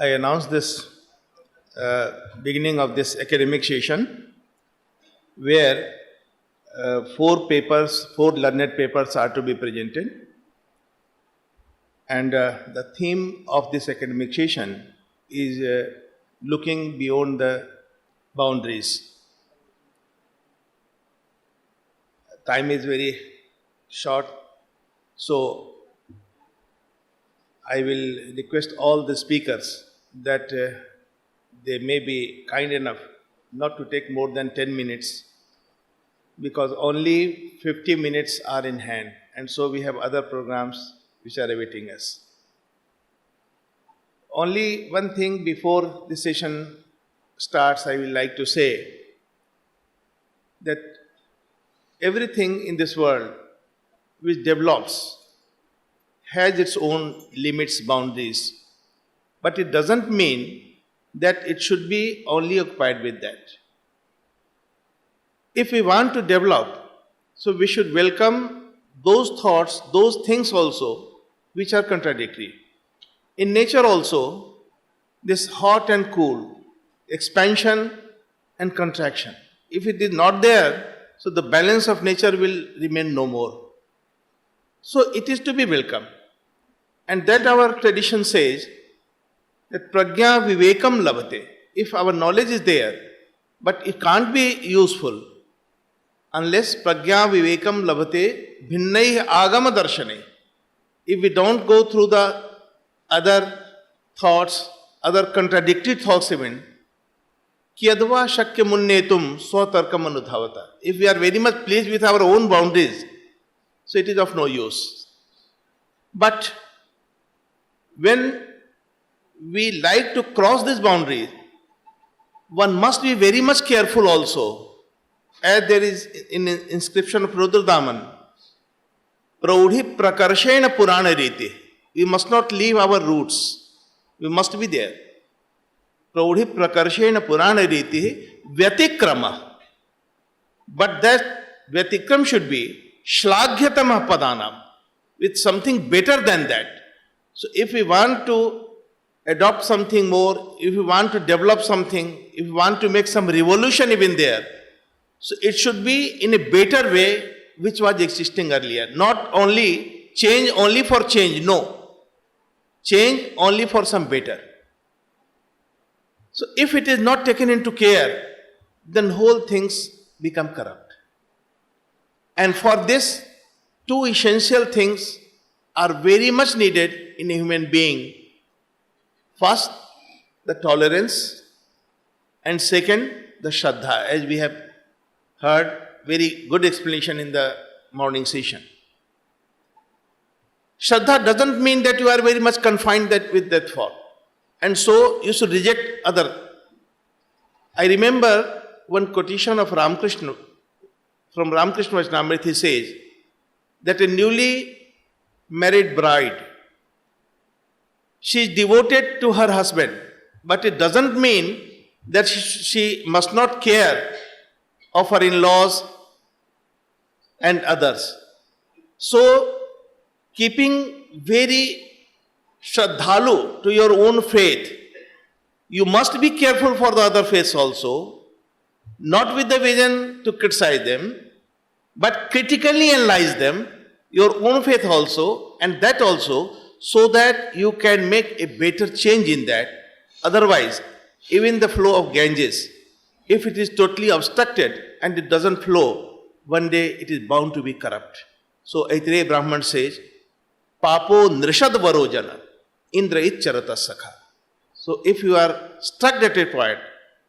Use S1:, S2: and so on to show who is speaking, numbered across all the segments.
S1: I announced this beginning of this academic session where four learned papers are to be presented. And the theme of this academic session is looking beyond the boundaries. Time is very short, so I will request all the speakers that they may be kind enough not to take more than 10 minutes because only 50 minutes are in hand, and so we have other programs which are awaiting us. Only one thing before the session starts, I will like to say that everything in this world which develops has its own limits, boundaries, but it doesn't mean that it should be only occupied with that. If we want to develop, so we should welcome those thoughts, those things also which are contradictory. In nature also, this hot and cool, expansion and contraction. If it is not there, so the balance of nature will remain no more. So it is to be welcome. And that our tradition says that prajna vivekam labhate. If our knowledge is there, but it can't be useful unless prajna vivekam labhate bhinnai agama darshane. If we don't go through the other thoughts, other contradictory thoughts even, Kiyadva shakya munnetum swatarkam anudhavata. If we are very much pleased with our own boundaries, so it is of no use. But when we like to cross this boundary, one must be very much careful also. As there is in inscription of Rudradaman, Praudhi prakarshena purana riti. We must not leave our roots. We must be there. Praudhi prakarshena purana riti vyatikrama. But that vyatikram should be shlaghyatamah padanam, with something better than that. So if we want to adopt something more, if we want to develop something, if we want to make some revolution even there, so it should be in a better way which was existing earlier. Not only change only for change, no. Change only for some better. So if it is not taken into care, then whole things become corrupt. And for this, two essential things are very much needed in a human being. First, the tolerance, and second, the Shraddha, as we have heard very good explanation in the morning session. Shraddha doesn't mean that you are very much confined with that thought, and so you should reject other. I remember one quotation of Ramakrishna, from Ramakrishna Vachanamrita. He says that a newly married bride, she is devoted to her husband, but it doesn't mean that she must not care of her in-laws and others. So, keeping very shraddhalu to your own faith, you must be careful for the other faiths also, not with the vision to criticize them, but critically analyze them, your own faith also, and that also, so that you can make a better change in that. Otherwise, even the flow of Ganges, if it is totally obstructed and it doesn't flow, one day it is bound to be corrupt. So Aitareya Brahman says, Papo nrishad varojana, indra iccharata sakha. So if you are stuck at a point,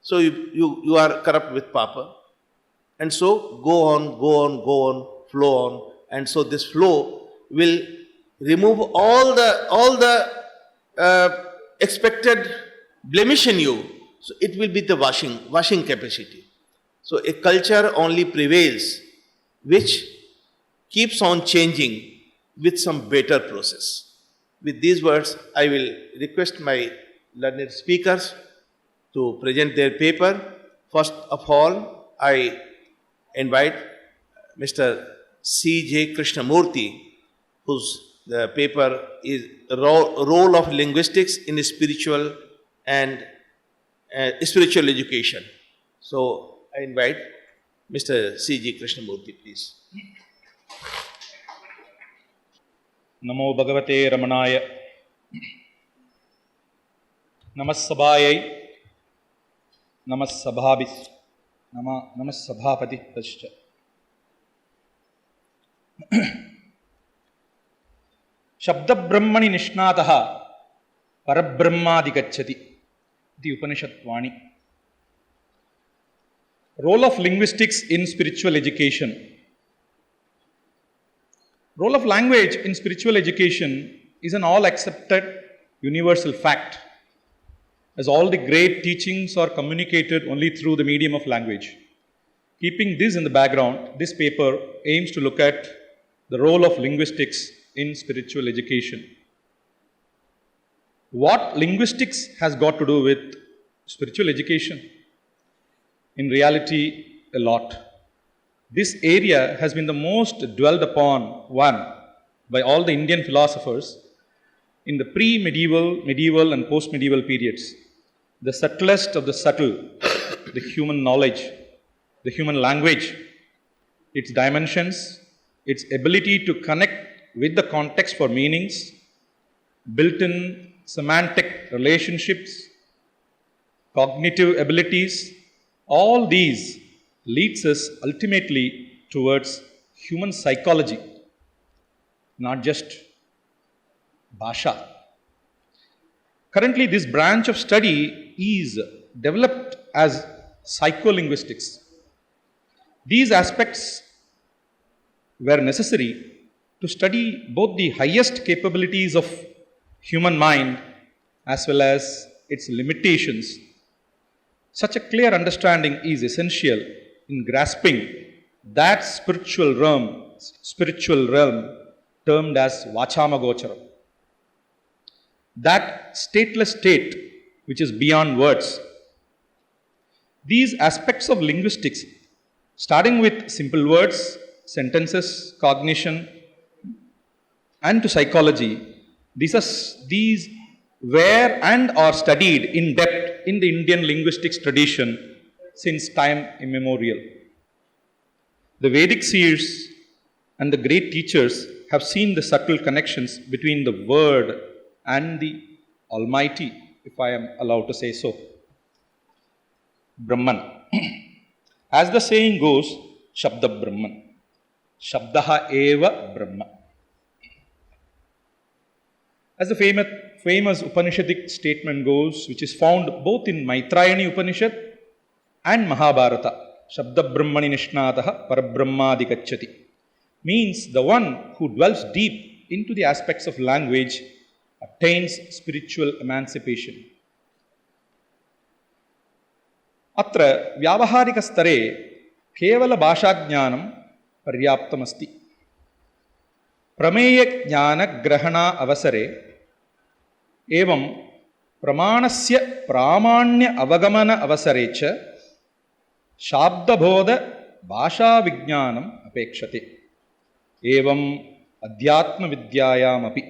S1: so you are corrupt with Papa. And so go on, flow on. And so this flow will remove all the expected blemish in you. So it will be the washing capacity. So a culture only prevails which keeps on changing with some better process. With these words, I will request my learned speakers to present their paper. First of all, I invite Mr. C.J. Krishnamurthy, whose the paper is Role of Linguistics in Spiritual and spiritual education. So I invite Mr. C.G. Krishnamurthy, please.
S2: Namo Bhagavate Ramanaya. Namasabhayai. Namasabhabis. Namasabhapati Tascha. Shabda Brahmani Nishnataha Parabrahmadikachati. The Upanishad Vani. Role of linguistics in spiritual education. Role of language in spiritual education is an all-accepted universal fact, as all the great teachings are communicated only through the medium of language. Keeping this in the background, this paper aims to look at the role of linguistics in spiritual education. What linguistics has got to do with spiritual education? In reality, a lot. This area has been the most dwelled upon one by all the Indian philosophers in the pre-medieval, medieval and post-medieval periods. The subtlest of the subtle, the human knowledge, the human language, its dimensions, its ability to connect with the context for meanings, built-in semantic relationships, cognitive abilities, all these leads us ultimately towards human psychology, not just bhasha. Currently, this branch of study is developed as psycholinguistics. These aspects were necessary to study both the highest capabilities of human mind as well as its limitations. Such a clear understanding is essential in grasping that spiritual realm termed as Vachamagocharam. That stateless state which is beyond words. These aspects of linguistics, starting with simple words, sentences, cognition, and to psychology, these were and are studied in depth in the Indian linguistics tradition since time immemorial. The Vedic seers and the great teachers have seen the subtle connections between the word and the Almighty, if I am allowed to say so. Brahman. As the saying goes, Shabda Brahman. Shabdaha eva Brahma. As the famous Upanishadic statement goes, which is found both in Maitrayani Upanishad and Mahabharata, Shabda Brahmani Nishnataha Parabrahmadikachati, means the one who dwells deep into the aspects of language attains spiritual emancipation. अत्र व्यावहारिकस्तरे केवल भाषाज्ञानं पर्याप्तमस्ति. प्रमेयज्ञानग्रहणा अवसरे एवं प्रमाणस्य प्रामाण्य अवगमन अवसरे च शाब्दबोध भाषाविज्ञानम् अपेक्षते. एवं अध्यात्मविद्यायामपि.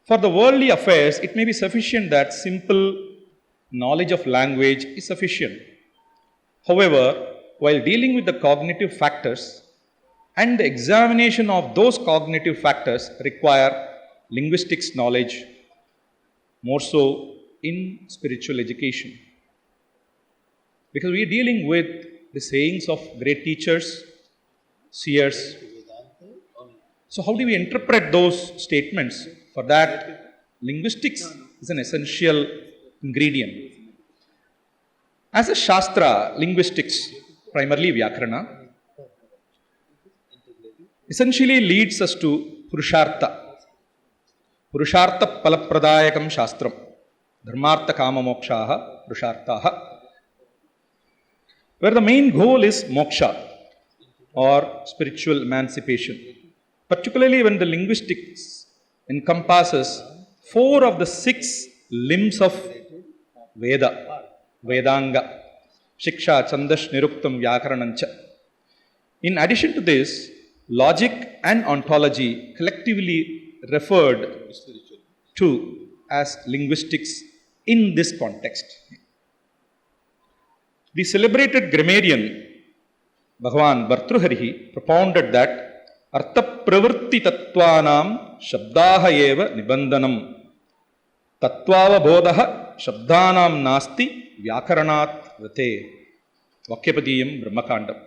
S2: For the worldly affairs, it may be sufficient that simple knowledge of language is sufficient. However, while dealing with the cognitive factors and the examination of those cognitive factors require linguistics knowledge, more so in spiritual education. Because we are dealing with the sayings of great teachers, seers. So how do we interpret those statements? For that, linguistics is an essential ingredient. As a Shastra, linguistics, primarily Vyakarana, essentially leads us to Purushartha. Purushartha Palapradayakam Shastram. Dharmartha Kama Mokshaha Purusharthaha. Where the main goal is moksha or spiritual emancipation. Particularly when the linguistics encompasses 4 of the 6 limbs of Veda, Vedanga, Shiksha, Chandash, Niruktam, Vyakaranancha. In addition to this, logic and ontology collectively referred to as linguistics in this context. The celebrated grammarian Bhagavan Bhartrhari propounded that artha pravritti tattvanam shabdaha eva nibandanam tatvava bodha shabdanam nasti vyakaranat vrate Vakyapadiyam Brahmakandam.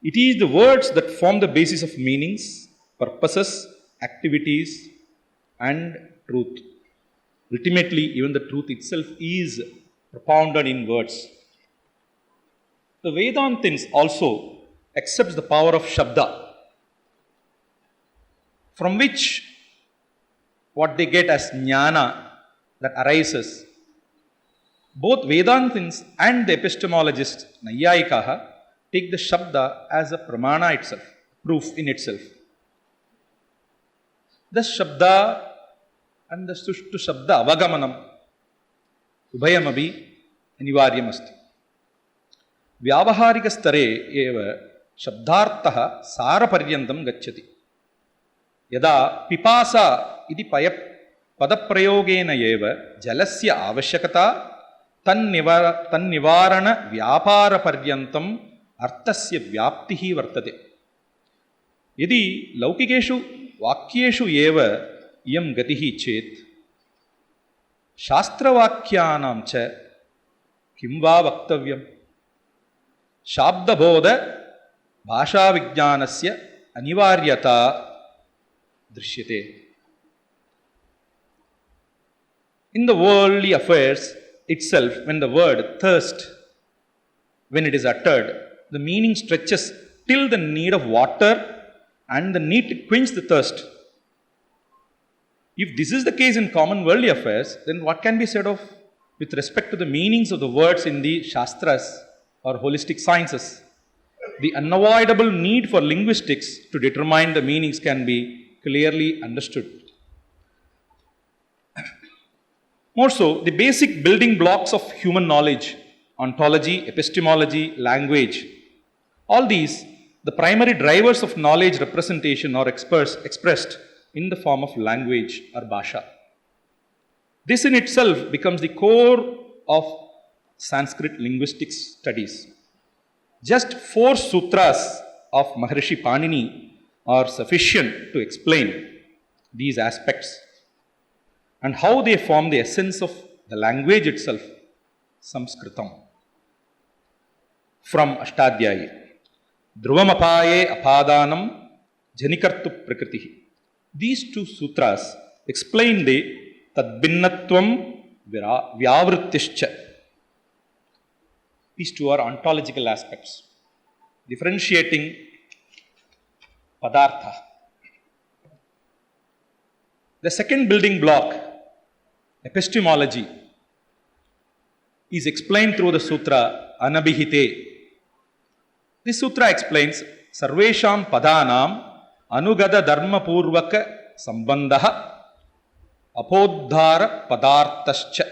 S2: It is the words that form the basis of meanings, purposes, activities, and truth. Ultimately, even the truth itself is propounded in words. The Vedantins also accepts the power of Shabda, from which what they get as Jnana that arises. Both Vedantins and the epistemologists, Nayayikaha, take the Shabda as a Pramana itself, proof in itself. The Shabda and the Sushtu Shabda Avagamanam Ubhayamabi Anivaryam asti. Vyavaharika stare eva Shabdarthaha Saraparyantam gacchati. Yada Pipasa iti padaprayogena eva Jalasya avashyakata tanivarana vyapara paryantam arthasya vyaptihi vartate. Yadi laukikeshu vakyeshu eva iyam gatihi chet shastravakyanam cha kim va vaktavyam shabdabodha bhasha vijnanasya anivaryata drishyate. In the worldly affairs itself, when the word thirst, when it is uttered, the meaning stretches till the need of water and the need to quench the thirst. If this is the case in common worldly affairs, then what can be said of with respect to the meanings of the words in the Shastras or holistic sciences? The unavoidable need for linguistics to determine the meanings can be clearly understood. More so, the basic building blocks of human knowledge, ontology, epistemology, language, all these, the primary drivers of knowledge representation are expressed in the form of language or bhasha. This in itself becomes the core of Sanskrit linguistics studies. Just 4 sutras of Maharishi Panini are sufficient to explain these aspects and how they form the essence of the language itself, Sanskritam. From Ashtadhyayi, Dhruvamapaye apadanam janikartu prakritihi. These 2 sutras explain the tadbinnatvam vyavrittischa. These 2 are ontological aspects, differentiating padartha. The second building block, epistemology, is explained through the sutra Anabhihite. This sutra explains Sarvesham Padanam Anugada Dharma Purvaka Sambandha Apodhara Padarthascha.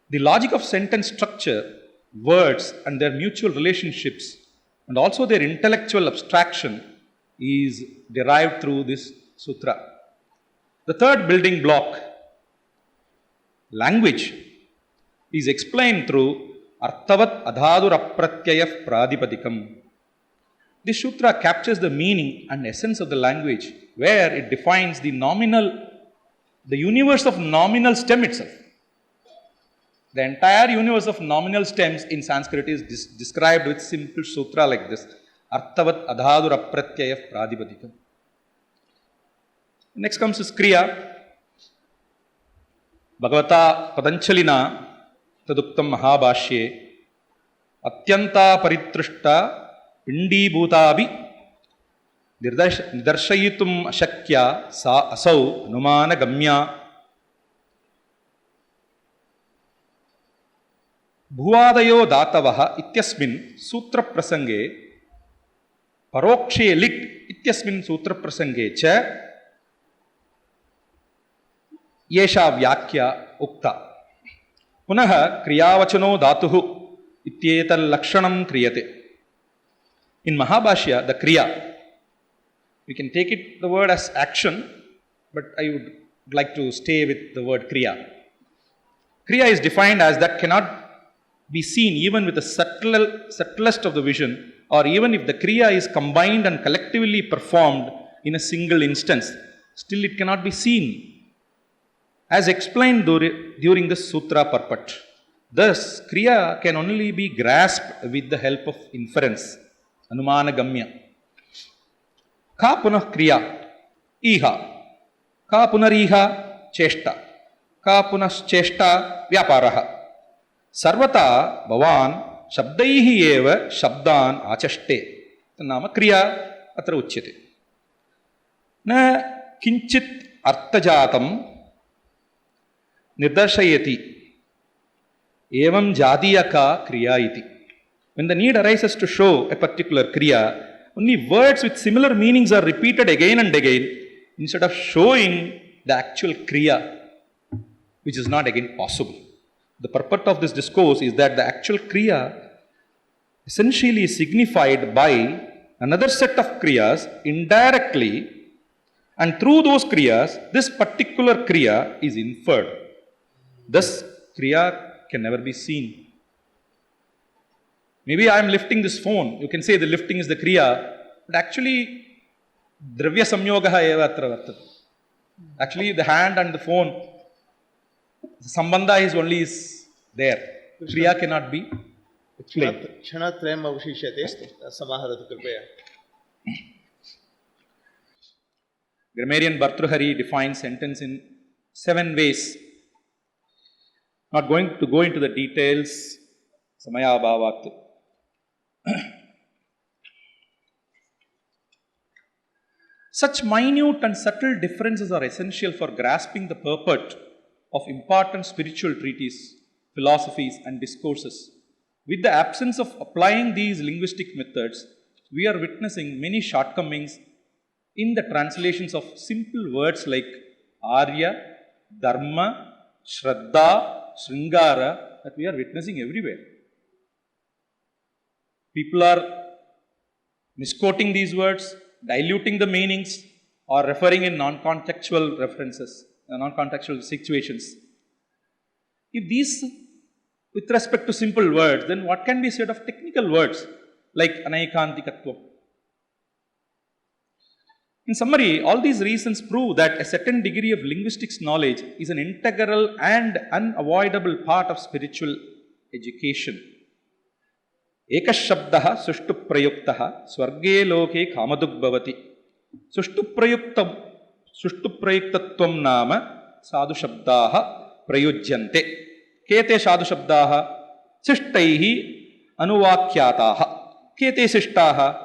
S2: The logic of sentence structure, words and their mutual relationships, and also their intellectual abstraction is derived through this sutra. The third building block, language, is explained through Arthavat Adhadur Apratyaya Pradipadikam. This sutra captures the meaning and essence of the language, where it defines the universe of nominal stem itself. The entire universe of nominal stems in Sanskrit is described with simple sutra like this. Arthavat Adhadur Apratyaya Pradipadikam. Next comes is Kriya. Bhagavata Padanchalina Taduktam Mahabhashye Atyanta Paritrishta Pindi Bhutabi Nidarshayitum Ashakya Sa Asau Numana Gamya Bhuvadayo Datavaha Ityasmin Sutra Prasange Parokshe Lit Ityasmin Sutra Prasange Cha Yesha Vyakya Ukta. Punaha Kriyavachano Dhatuhu Ityetal Lakshanam Kriyate. In Mahabhashya, the Kriya, we can take it the word as action, but I would would like to stay with the word Kriya. Kriya is defined as that cannot be seen even with the subtlest of the vision, or even if the Kriya is combined and collectively performed in a single instance, still it cannot be seen, as explained during the Sutra Purport. Thus, Kriya can only be grasped with the help of inference, Anumana Gamya. Ka punah Kriya, Iha. Ka punariha, Cheshta. Ka punascheshta, Vyaparaha. Sarvata Bhavan Shabdaihi eva Shabdan Achaste. Nama Kriya atra uchyate. Na kinchit artajatam Nirdarshayati. Evam Jadiyaka Kriya iti. When the need arises to show a particular Kriya, only words with similar meanings are repeated again and again instead of showing the actual Kriya, which is not again possible. The purport of this discourse is that the actual Kriya essentially is signified by another set of Kriyas indirectly, and through those Kriyas, this particular Kriya is inferred. Thus, Kriya can never be seen. Maybe I am lifting this phone. You can say the lifting is the Kriya, but actually, Dravya Samyogaha eva atra vartate. Actually, the hand and the phone, the Sambandha is only there. Kriya cannot be explained.
S1: Kshanatram avshishyate samaharatu kripaya.
S2: Grammarian Bhartrhari defines sentence in 7 ways. Not going to go into the details, samaya abhavat. Such minute and subtle differences are essential for grasping the purport of important spiritual treatises, philosophies, and discourses. With the absence of applying these linguistic methods, we are witnessing many shortcomings in the translations of simple words like Arya, Dharma, Shraddha, Sringara that we are witnessing everywhere. People are misquoting these words, diluting the meanings, or referring in non-contextual references, non-contextual situations. If these, with respect to simple words, then what can be said of technical words like anaikantikatvam? In summary, all these reasons prove that a certain degree of linguistics knowledge is an integral and unavoidable part of spiritual education. Ekashabdaha sushtu prayuktaha swarge loke kamaduk bhavati. Sushtu prayuktatvam nama sadhu shabdaha prayujyante. Kete sadhu shabdaha sishtaihi anuvakyataha. Kete sishtaha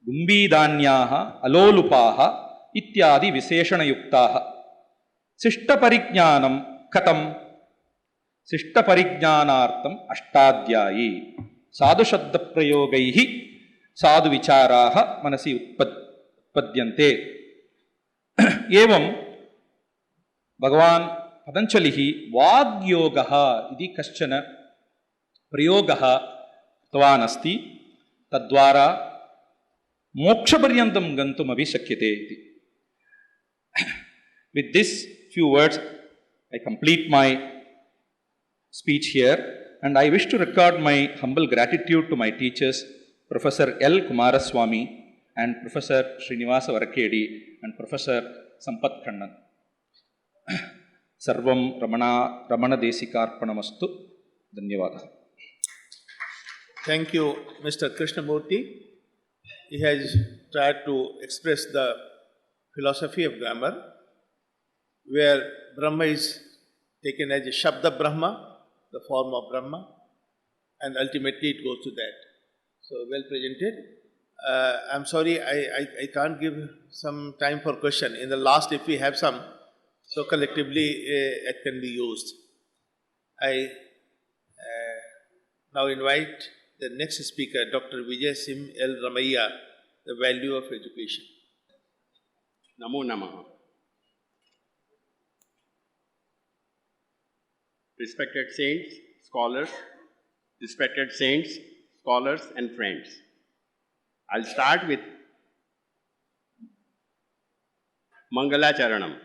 S2: Gumbidhanyaha, Alolupaha, Ityadi Visheshanayuktaha. Sishta Parijnanam Katam Sishta Parijnanartam Ashtadhyayi Sadhu Shabda Prayogaihi Sadhu Vicharaha Manasi Utpadyante. Evam Bhagavan Patanjalihi Vagyogaha Idi Kaschana Prayogaha Tavanasti Tadvara Mokshaparyantam gantum avishakyate iti. With these few words, I complete my speech here, and I wish to record my humble gratitude to my teachers, Professor L. Kumaraswamy and Professor Srinivasa Varakedi and Professor Sampath Kannan. Sarvam Ramana Desikarpanamastu. Dhanyavadaha.
S1: Thank you, Mr. Krishnamurti. He has tried to express the philosophy of grammar, where Brahma is taken as a Shabda Brahma, the form of Brahma, and ultimately it goes to that. So, well presented. I'm sorry, I can't give some time for question. In the last, if we have some, so collectively it can be used. I now invite the next speaker, Dr. Vijay Sim L. Ramaiah, the value of education.
S3: Namo Namaha. Respected saints, scholars and friends. I'll start with Mangala Charanam.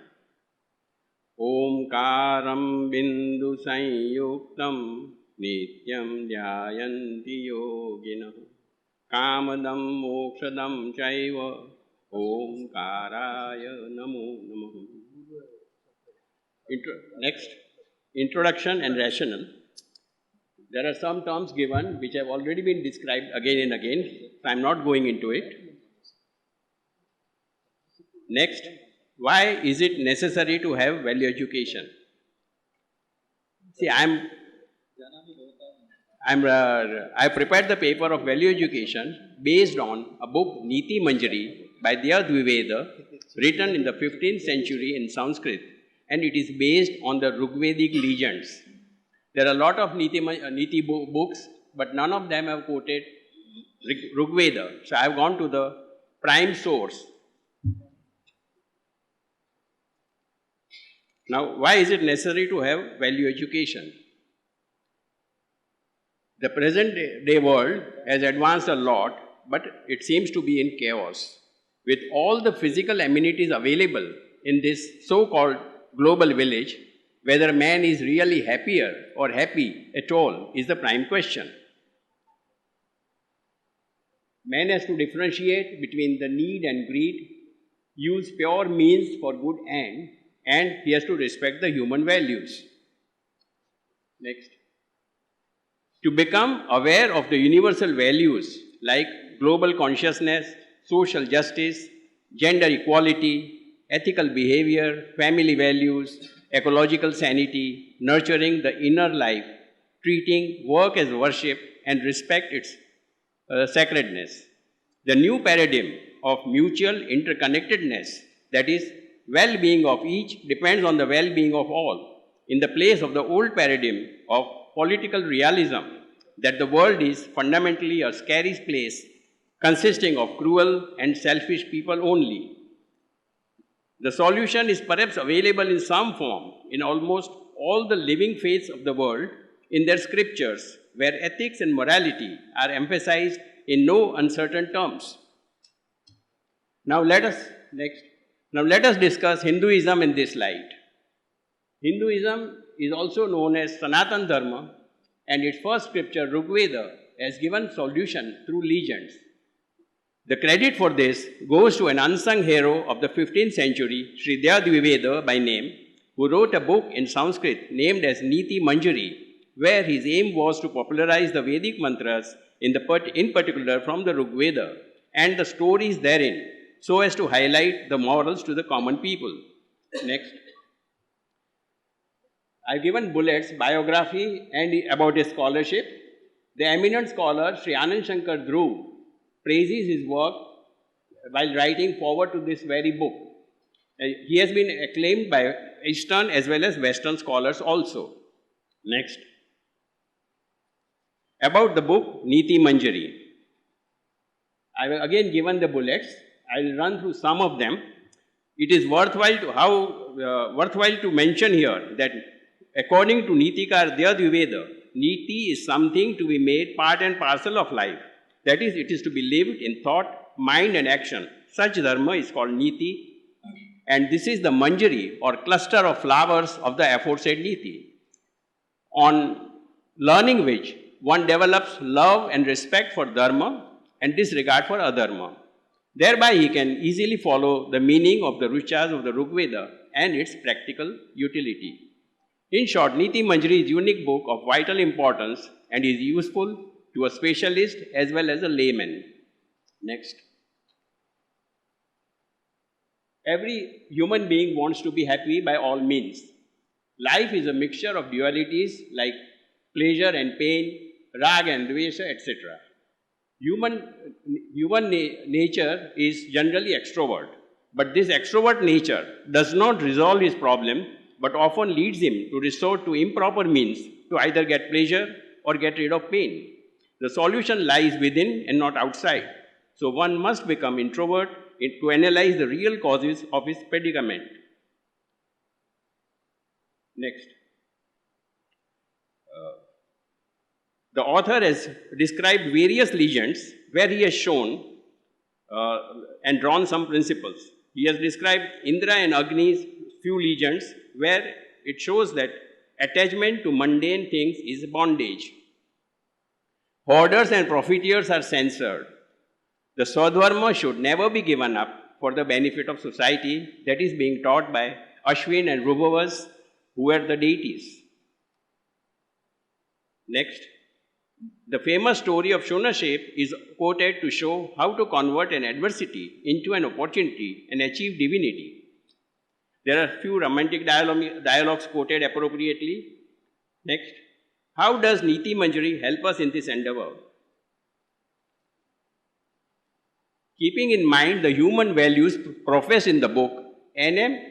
S3: ओंकारं बिंदु संयुक्तं नित्यं ध्यायन्ति योगिनः कामदं मोक्षदं चैव ओंकाराय नमो नमः. Next, introduction and rationale. There are some terms given which have already been described again and again, so I am not going into it. Next, why is it necessary to have value education? See, I prepared the paper of value education based on a book Niti Manjari by Daya Dviveda, written in the 15th century in Sanskrit, and it is based on the Rigvedic legends. There are a lot of Niti books, but none of them have quoted Rigveda. So I have gone to the prime source. Now, why is it necessary to have value education? The present day world has advanced a lot, but it seems to be in chaos. With all the physical amenities available in this so-called global village, whether man is really happier or happy at all is the prime question. Man has to differentiate between the need and greed, use pure means for good end, and he has to respect the human values. Next. To become aware of the universal values like global consciousness, social justice, gender equality, ethical behavior, family values, ecological sanity, nurturing the inner life, treating work as worship and respect its sacredness. The new paradigm of mutual interconnectedness, that is, well-being of each depends on the well-being of all, in the place of the old paradigm of political realism, that the world is fundamentally a scary place consisting of cruel and selfish people only. The solution is perhaps available in some form in almost all the living faiths of the world in their scriptures, where ethics and morality are emphasized in no uncertain terms. Now let us discuss Hinduism in this light. Hinduism is also known as Sanatana Dharma, and its first scripture, Rigveda, has given solution through legends. The credit for this goes to an unsung hero of the 15th century, Sri Daya Dviveda by name, who wrote a book in Sanskrit named as Niti Manjari, where his aim was to popularize the Vedic mantras, in particular from the Rigveda, and the stories therein, so as to highlight the morals to the common people. Next. I've given bullets, biography, and about his scholarship. The eminent scholar Sri Anand Shankar Dhruv praises his work while writing forward to this very book. He has been acclaimed by Eastern as well as Western scholars also. Next. About the book Niti Manjari. I have again given the bullets. I will run through some of them. It is worthwhile to mention here that according to Nitikar Daya Dviveda, Niti is something to be made part and parcel of life. That is, it is to be lived in thought, mind and action. Such dharma is called Niti, and this is the Manjari or cluster of flowers of the aforesaid Niti, on learning which one develops love and respect for dharma and disregard for adharma. Thereby he can easily follow the meaning of the Ruchas of the Rigveda and its practical utility. In short, Niti Manjari is a unique book of vital importance and is useful to a specialist as well as a layman. Next. Every human being wants to be happy by all means. Life is a mixture of dualities like pleasure and pain, raga and dvesha, etc. Human nature is generally extrovert, but this extrovert nature does not resolve his problem, but often leads him to resort to improper means to either get pleasure or get rid of pain. The solution lies within and not outside. So one must become introvert to analyze the real causes of his predicament. Next. The author has described various legends where he has shown and drawn some principles. He has described Indra and Agni's few legends where it shows that attachment to mundane things is bondage. Hoarders and profiteers are censored. The Swadharma should never be given up for the benefit of society that is being taught by Ashwin and Rubhavas, who were the deities. Next, the famous story of Shonashep is quoted to show how to convert an adversity into an opportunity and achieve divinity. There are few romantic dialogues quoted appropriately. Next, how does Niti Manjari help us in this endeavor? Keeping in mind the human values professed in the book, NM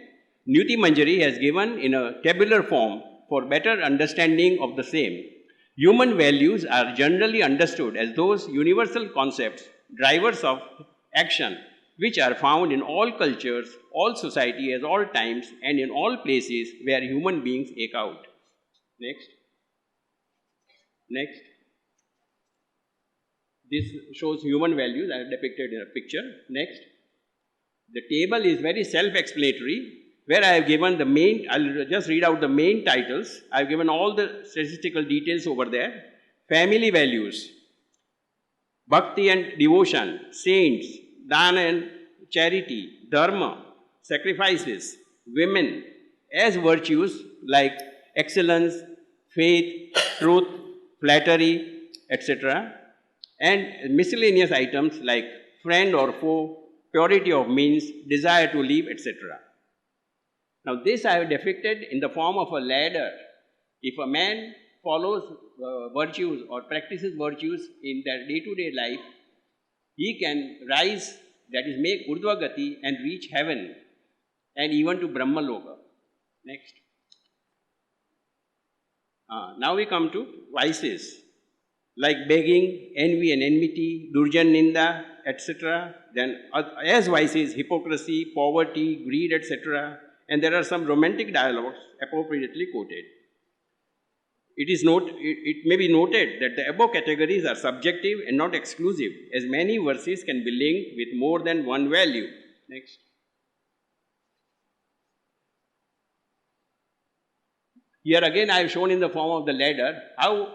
S3: Niti Manjari has given in a tabular form for better understanding of the same. Human values are generally understood as those universal concepts, drivers of action, which are found in all cultures, all society, at all times, and in all places where human beings ache out. Next. Next. This shows human values are depicted in a picture. Next. The table is very self-explanatory, where I have given the main, I'll just read out the main titles. I've given all the statistical details over there. Family values, bhakti and devotion, saints, dana and charity, dharma, sacrifices, women, as virtues like excellence, faith, truth, flattery, etc. And miscellaneous items like friend or foe, purity of means, desire to live, etc. Now this I have depicted in the form of a ladder. If a man follows virtues or practices virtues in their day-to-day life, he can rise, that is make Urdhva Gati and reach heaven and even to Brahma Loka. Next. Now we come to vices like begging, envy and enmity, Durjan Ninda, etc. Then as vices, hypocrisy, poverty, greed, etc. And there are some romantic dialogues appropriately quoted. It may be noted that the above categories are subjective and not exclusive, as many verses can be linked with more than one value. Next. Here again I have shown in the form of the ladder how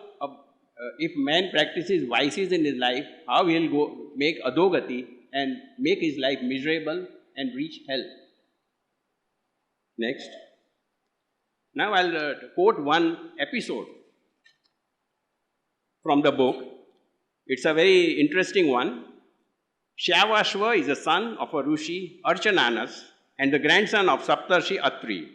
S3: if man practices vices in his life, how he will go make adogati and make his life miserable and reach hell. Next. Now I'll quote one episode from the book. It's a very interesting one. Shyavashva is the son of a Rishi, Archananas, and the grandson of Saptarshi Atri.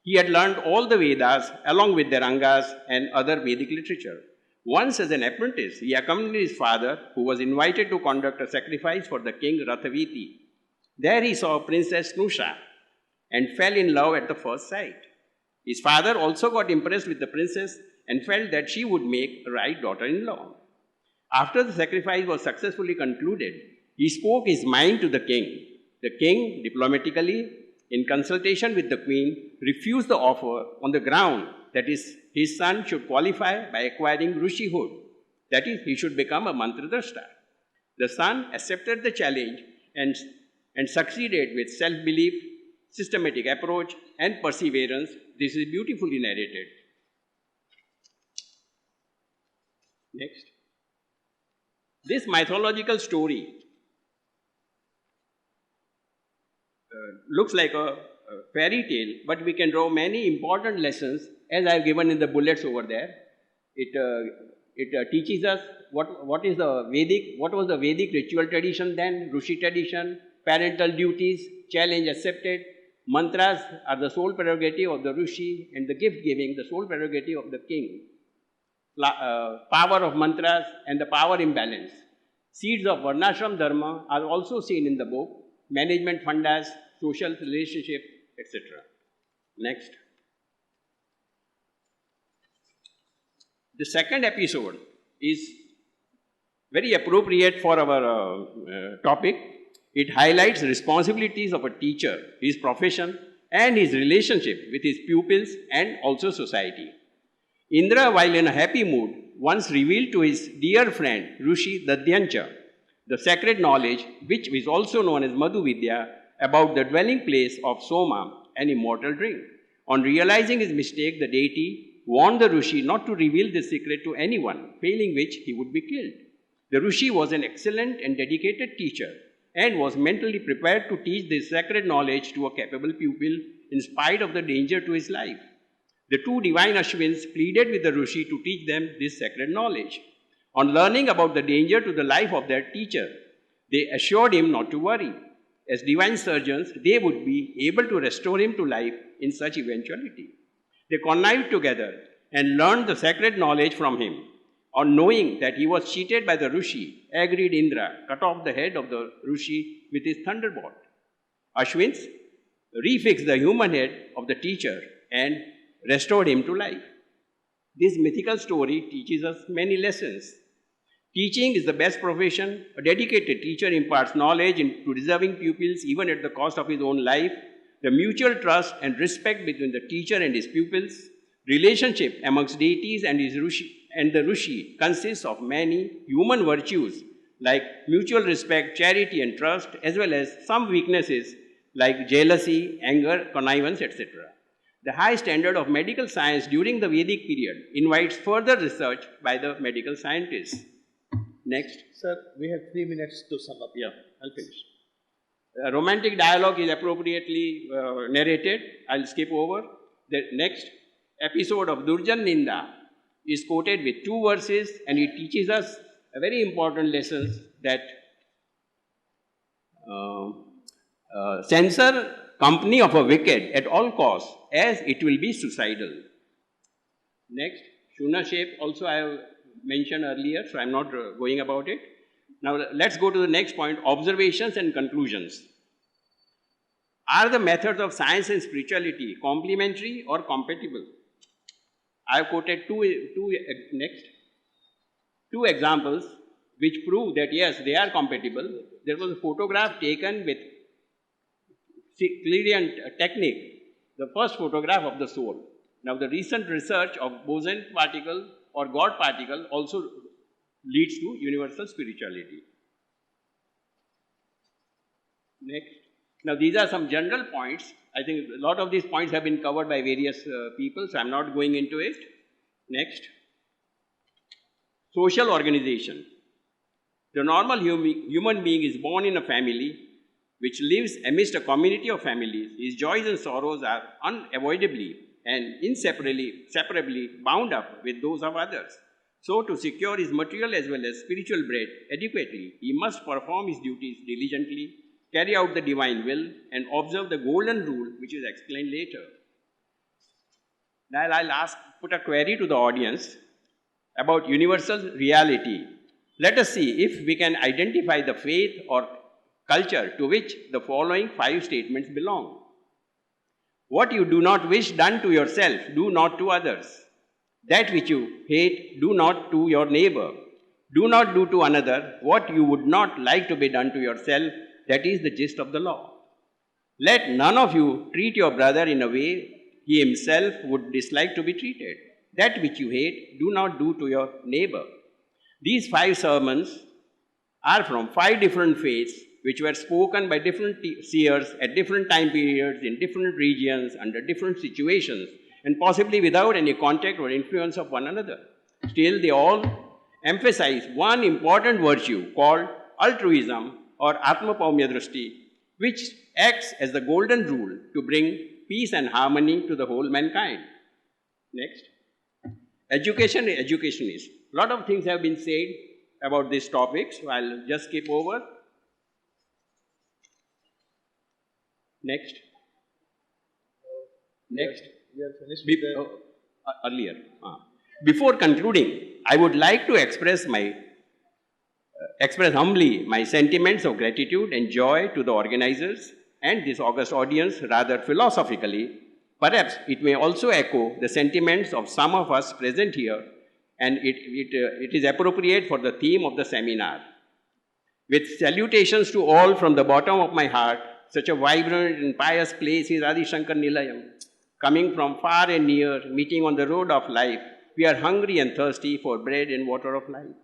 S3: He had learned all the Vedas along with their Angas and other Vedic literature. Once as an apprentice, he accompanied his father, who was invited to conduct a sacrifice for the king Rathaviti. There he saw Princess Nusha and fell in love at the first sight. His father also got impressed with the princess and felt that she would make a right daughter-in-law. After the sacrifice was successfully concluded, he spoke his mind to the king. The king, diplomatically, in consultation with the queen, refused the offer on the ground that his son should qualify by acquiring Rishihood, that is, he should become a Mantradrashta. The son accepted the challenge and succeeded with self-belief, systematic approach, and perseverance. This is beautifully narrated. Next. This mythological story looks like a fairy tale, but we can draw many important lessons as I have given in the bullets over there. It teaches us what was the Vedic ritual tradition then, Rishi tradition, parental duties, challenge accepted. Mantras are the sole prerogative of the Rishi, and the gift giving the sole prerogative of the king. Power of mantras and the power imbalance. Seeds of Varnashram Dharma are also seen in the book, management fundas, social relationship, etc. Next. The second episode is very appropriate for our topic. It highlights the responsibilities of a teacher, his profession, and his relationship with his pupils and also society. Indra, while in a happy mood, once revealed to his dear friend Rishi Dadyancha the sacred knowledge, which is also known as Madhu Vidya, about the dwelling place of Soma an immortal drink. On realizing his mistake, the deity warned the Rishi not to reveal this secret to anyone, failing which he would be killed. The Rishi was an excellent and dedicated teacher and was mentally prepared to teach this sacred knowledge to a capable pupil in spite of the danger to his life. The two divine Ashwins pleaded with the Rishi to teach them this sacred knowledge. On learning about the danger to the life of their teacher, they assured him not to worry. As divine surgeons, they would be able to restore him to life in such eventuality. They connived together and learned the sacred knowledge from him. On knowing that he was cheated by the Rishi, agreed Indra cut off the head of the Rishi with his thunderbolt. Ashwins refixed the human head of the teacher and restored him to life. This mythical story teaches us many lessons. Teaching is the best profession. A dedicated teacher imparts knowledge to deserving pupils even at the cost of his own life. The mutual trust and respect between the teacher and his pupils, relationship amongst deities and the Rishi consists of many human virtues like mutual respect, charity and trust, as well as some weaknesses like jealousy, anger, connivance, etc. The high standard of medical science during the Vedic period invites further research by the medical scientists. Next.
S1: Sir, we have 3 minutes to sum up.
S3: Yeah, I'll finish. Romantic dialogue is appropriately narrated. I'll skip over. The next episode of Durjan Ninda is quoted with 2 verses, and it teaches us a very important lesson that censor company of a wicked at all costs, as it will be suicidal. Next, Shuna shape also I have mentioned earlier, so I am not going about it. Now let's go to the next point, observations and conclusions. Are the methods of science and spirituality complementary or compatible? I have quoted two examples which prove that yes, they are compatible. There was a photograph taken with brilliant technique, the first photograph of the soul. Now the recent research of boson particle or God particle also leads to universal spirituality. Next. Now these are some general points. I think a lot of these points have been covered by various people, so I am not going into it. Next. Social organization. The normal human being is born in a family which lives amidst a community of families. His joys and sorrows are unavoidably and inseparably bound up with those of others. So, to secure his material as well as spiritual bread adequately, he must perform his duties diligently, carry out the divine will, and observe the golden rule, which is explained later. Now, I'll put a query to the audience about universal reality. Let us see if we can identify the faith or culture to which the following 5 statements belong. What you do not wish done to yourself, do not to others. That which you hate, do not to your neighbor. Do not do to another what you would not like to be done to yourself. That is the gist of the law. Let none of you treat your brother in a way he himself would dislike to be treated. That which you hate, do not do to your neighbor. These 5 sermons are from 5 different faiths which were spoken by different seers at different time periods in different regions under different situations and possibly without any contact or influence of one another. Still, they all emphasize one important virtue called altruism or Atmapaumya Drishti, which acts as the golden rule to bring peace and harmony to the whole mankind. Next. Education is educationist. A lot of things have been said about this topic, so I'll just skip over. Next. Next.
S1: We are finished with the...
S3: Earlier. Before concluding, I would like to express humbly my sentiments of gratitude and joy to the organizers and this august audience rather philosophically. Perhaps it may also echo the sentiments of some of us present here, and it is appropriate for the theme of the seminar. With salutations to all from the bottom of my heart, such a vibrant and pious place is Adi Shankar Nilayam. Coming from far and near, meeting on the road of life, we are hungry and thirsty for bread and water of life.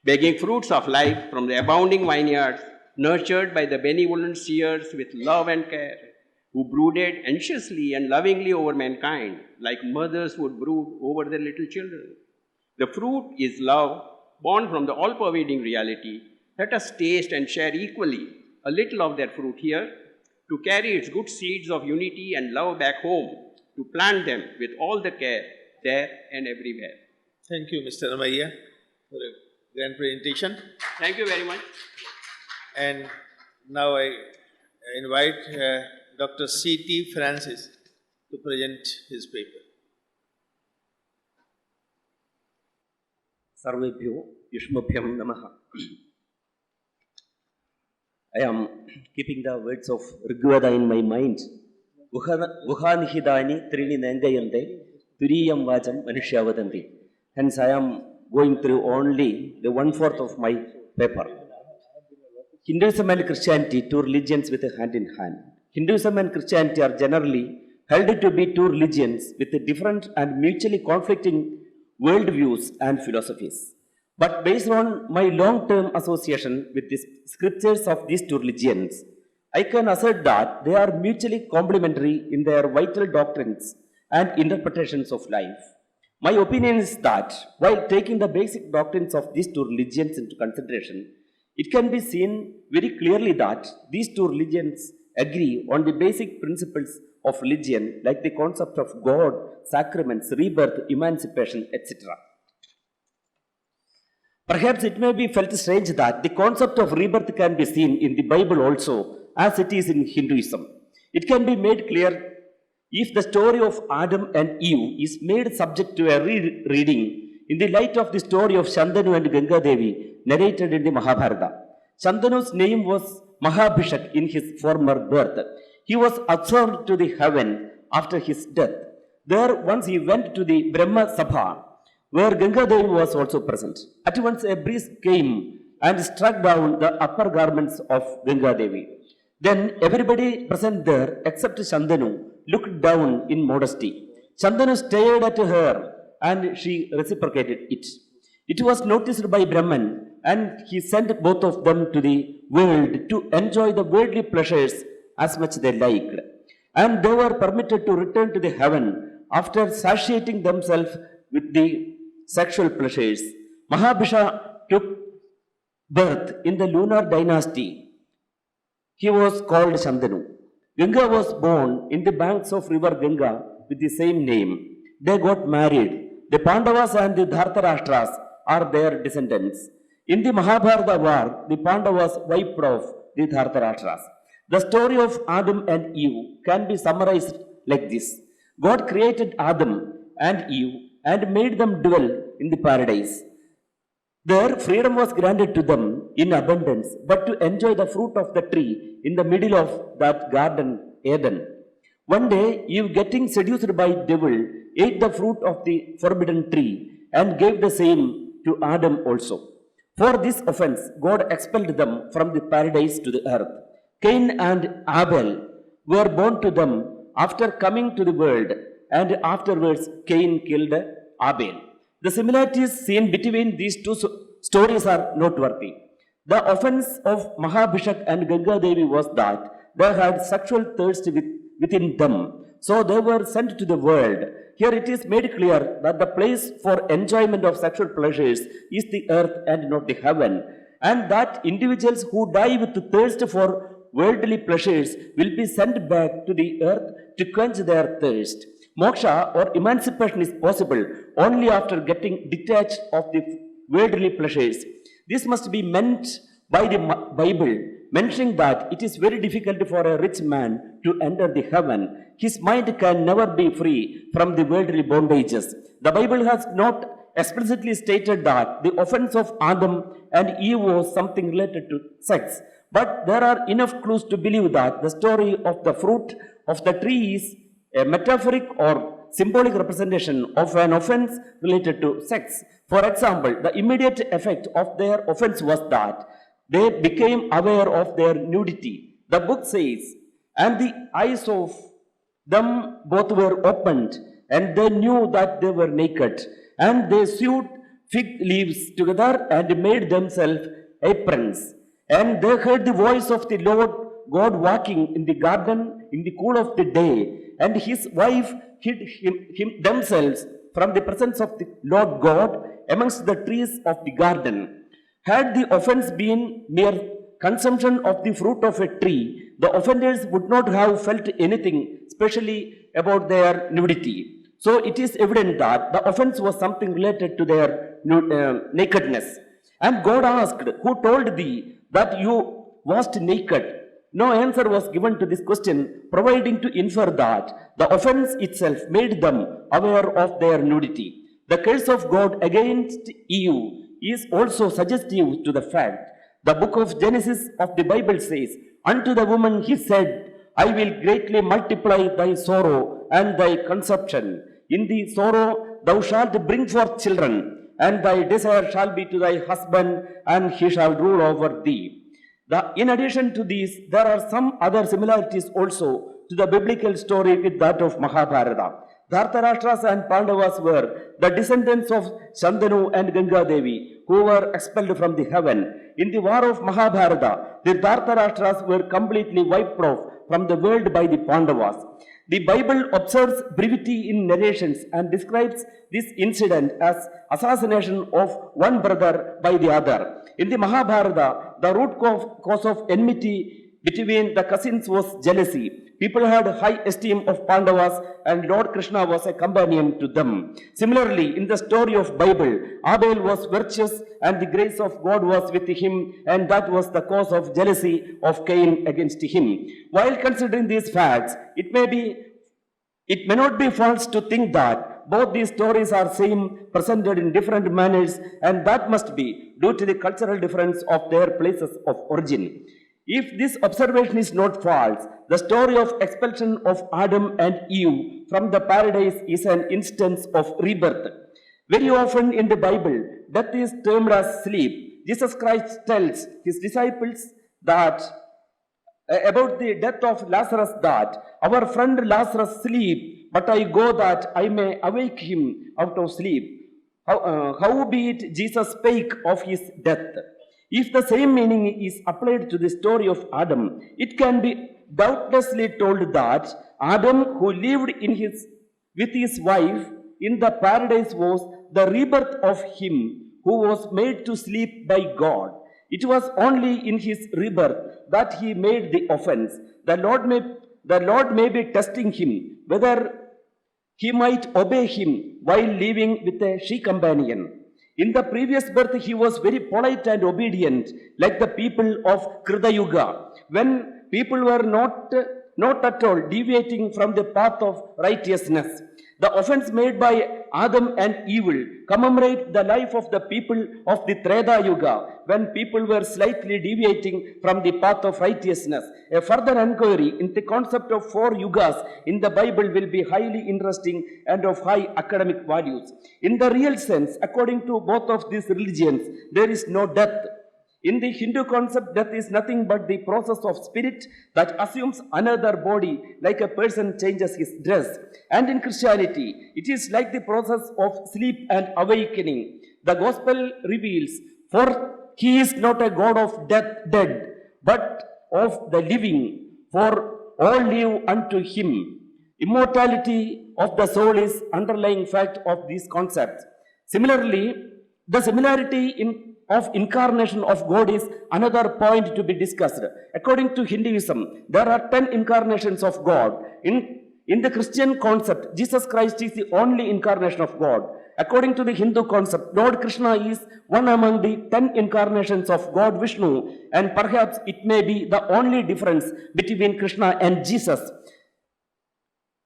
S3: Begging fruits of life from the abounding vineyards, nurtured by the benevolent seers with love and care. who brooded anxiously and lovingly over mankind, like mothers would brood over their little children. The fruit is love, born from the all-pervading reality. Let us taste and share equally a little of their fruit here, to carry its good seeds of unity and love back home, to plant them with all the care there and everywhere.
S1: Thank you, Mr. Ramaiya, for a grand presentation.
S3: Thank you very much.
S1: And now I invite Dr. C.T. Francis to present his paper.
S4: Sarvebhyo Yushmabhyam Namaha. I am keeping the words of Rigveda in my mind. Guhanihidani Trini Nangayante Turiyam Vacham Manushyavatandi. Hence I am going through only the 1/4 of my paper. Hinduism and Christianity, two religions with a hand in hand. Hinduism and Christianity are generally held to be two religions with different and mutually conflicting worldviews and philosophies. But based on my long-term association with the scriptures of these two religions, I can assert that they are mutually complementary in their vital doctrines and interpretations of life. My opinion is that while taking the basic doctrines of these two religions into consideration, it can be seen very clearly that these two religions agree on the basic principles of religion, like the concept of God, sacraments, rebirth, emancipation, etc. Perhaps it may be felt strange that the concept of rebirth can be seen in the Bible also, as it is in Hinduism. It can be made clear if the story of Adam and Eve is made subject to a reading in the light of the story of Shantanu and Ganga Devi narrated in the Mahabharata. Shantanu's name was Mahabhishak in his former birth. He was absorbed to the heaven after his death. There once he went to the Brahma Sabha, where Ganga Devi was also present. At once a breeze came and struck down the upper garments of Ganga Devi. Then everybody present there except Shantanu looked down in modesty. Shantanu stared at her and she reciprocated it. It was noticed by Brahman and he sent both of them to the world to enjoy the worldly pleasures as much they liked. And they were permitted to return to the heaven after satiating themselves with the sexual pleasures. Mahabhisha took birth in the lunar dynasty. He was called Shantanu. Ganga was born in the banks of river Ganga with the same name. They got married. The Pandavas and the Dhartarashtras are their descendants. In the Mahabharata war, the Pandavas wiped off the Dhartarashtras. The story of Adam and Eve can be summarized like this. God created Adam and Eve and made them dwell in the paradise. There, freedom was granted to them in abundance, but to enjoy the fruit of the tree in the middle of that garden, Eden. One day, Eve, getting seduced by devil, ate the fruit of the forbidden tree and gave the same to Adam also. For this offense, God expelled them from the paradise to the earth. Cain and Abel were born to them after coming to the world, and afterwards Cain killed Abel. The similarities seen between these two stories are noteworthy. The offense of Mahabhishak and Ganga Devi was that they had sexual thirst within them, so they were sent to the world. Here it is made clear that the place for enjoyment of sexual pleasures is the earth and not the heaven, and that individuals who die with thirst for worldly pleasures will be sent back to the earth to quench their thirst. Moksha or emancipation is possible only after getting detached of the worldly pleasures. This must be meant by the Bible, mentioning that it is very difficult for a rich man to enter the heaven. His mind can never be free from the worldly bondages. The Bible has not explicitly stated that the offense of Adam and Eve was something related to sex, but there are enough clues to believe that the story of the fruit of the tree is a metaphoric or symbolic representation of an offense related to sex. For example, the immediate effect of their offense was that they became aware of their nudity. The book says, and the eyes of them both were opened, and they knew that they were naked, and they sewed fig leaves together and made themselves aprons. And they heard the voice of the Lord God walking in the garden in the cool of the day, and his wife hid themselves from the presence of the Lord God amongst the trees of the garden. Had the offense been mere consumption of the fruit of a tree, the offenders would not have felt anything specially about their nudity. So it is evident that the offense was something related to their nakedness. And God asked, "Who told thee that you wast naked?" No answer was given to this question, providing to infer that the offense itself made them aware of their nudity. The curse of God against Eve is also suggestive to the fact. The book of Genesis of the Bible says, "Unto the woman he said, I will greatly multiply thy sorrow and thy conception. In the sorrow thou shalt bring forth children, and thy desire shall be to thy husband, and he shall rule over thee." In addition to these, there are some other similarities also to the biblical story with that of Mahabharata. Dhartarashtra and Pandavas were the descendants of Shantanu and Ganga Devi, who were expelled from the heaven. In the war of Mahabharata, the Dhartarashtras were completely wiped off from the world by the Pandavas. The Bible observes brevity in narrations and describes this incident as assassination of one brother by the other. In the Mahabharata, the root cause of enmity between the cousins was jealousy. People had high esteem of Pandavas, and Lord Krishna was a companion to them. Similarly, in the story of Bible, Abel was virtuous and the grace of God was with him, and that was the cause of jealousy of Cain against him. While considering these facts, it may not be false to think that both these stories are same presented in different manners, and that must be due to the cultural difference of their places of origin. If this observation is not false, the story of expulsion of Adam and Eve from the paradise is an instance of rebirth. Very often in the Bible, death is termed as sleep. Jesus Christ tells his disciples that about the death of Lazarus that our friend Lazarus sleep, but I go that I may awake him out of sleep. Howbeit Jesus spake of his death. If the same meaning is applied to the story of Adam, it can be doubtlessly told that Adam, who lived with his wife in the paradise, was the rebirth of him who was made to sleep by God. It was only in his rebirth that he made the offense. The Lord may be testing him whether he might obey him while living with a she companion. In the previous birth, he was very polite and obedient, like the people of Krita Yuga, when people were not at all deviating from the path of righteousness. The offense made by Adam and Eve commemorate the life of the people of the Treta Yuga, when people were slightly deviating from the path of righteousness. A further inquiry into the concept of 4 yugas in the Bible will be highly interesting and of high academic values. In the real sense, according to both of these religions, there is no death. In the Hindu concept, death is nothing but the process of spirit that assumes another body, like a person changes his dress. And in Christianity, it is like the process of sleep and awakening. The gospel reveals, for he is not a God of dead, but of the living, for all live unto him. Immortality of the soul is underlying fact of these concepts. Similarly, the similarity of incarnation of God is another point to be discussed. According to Hinduism, there are 10 incarnations of God. In the Christian concept, Jesus Christ is the only incarnation of God. According to the Hindu concept, Lord Krishna is one among the 10 incarnations of God Vishnu, and perhaps it may be the only difference between Krishna and Jesus.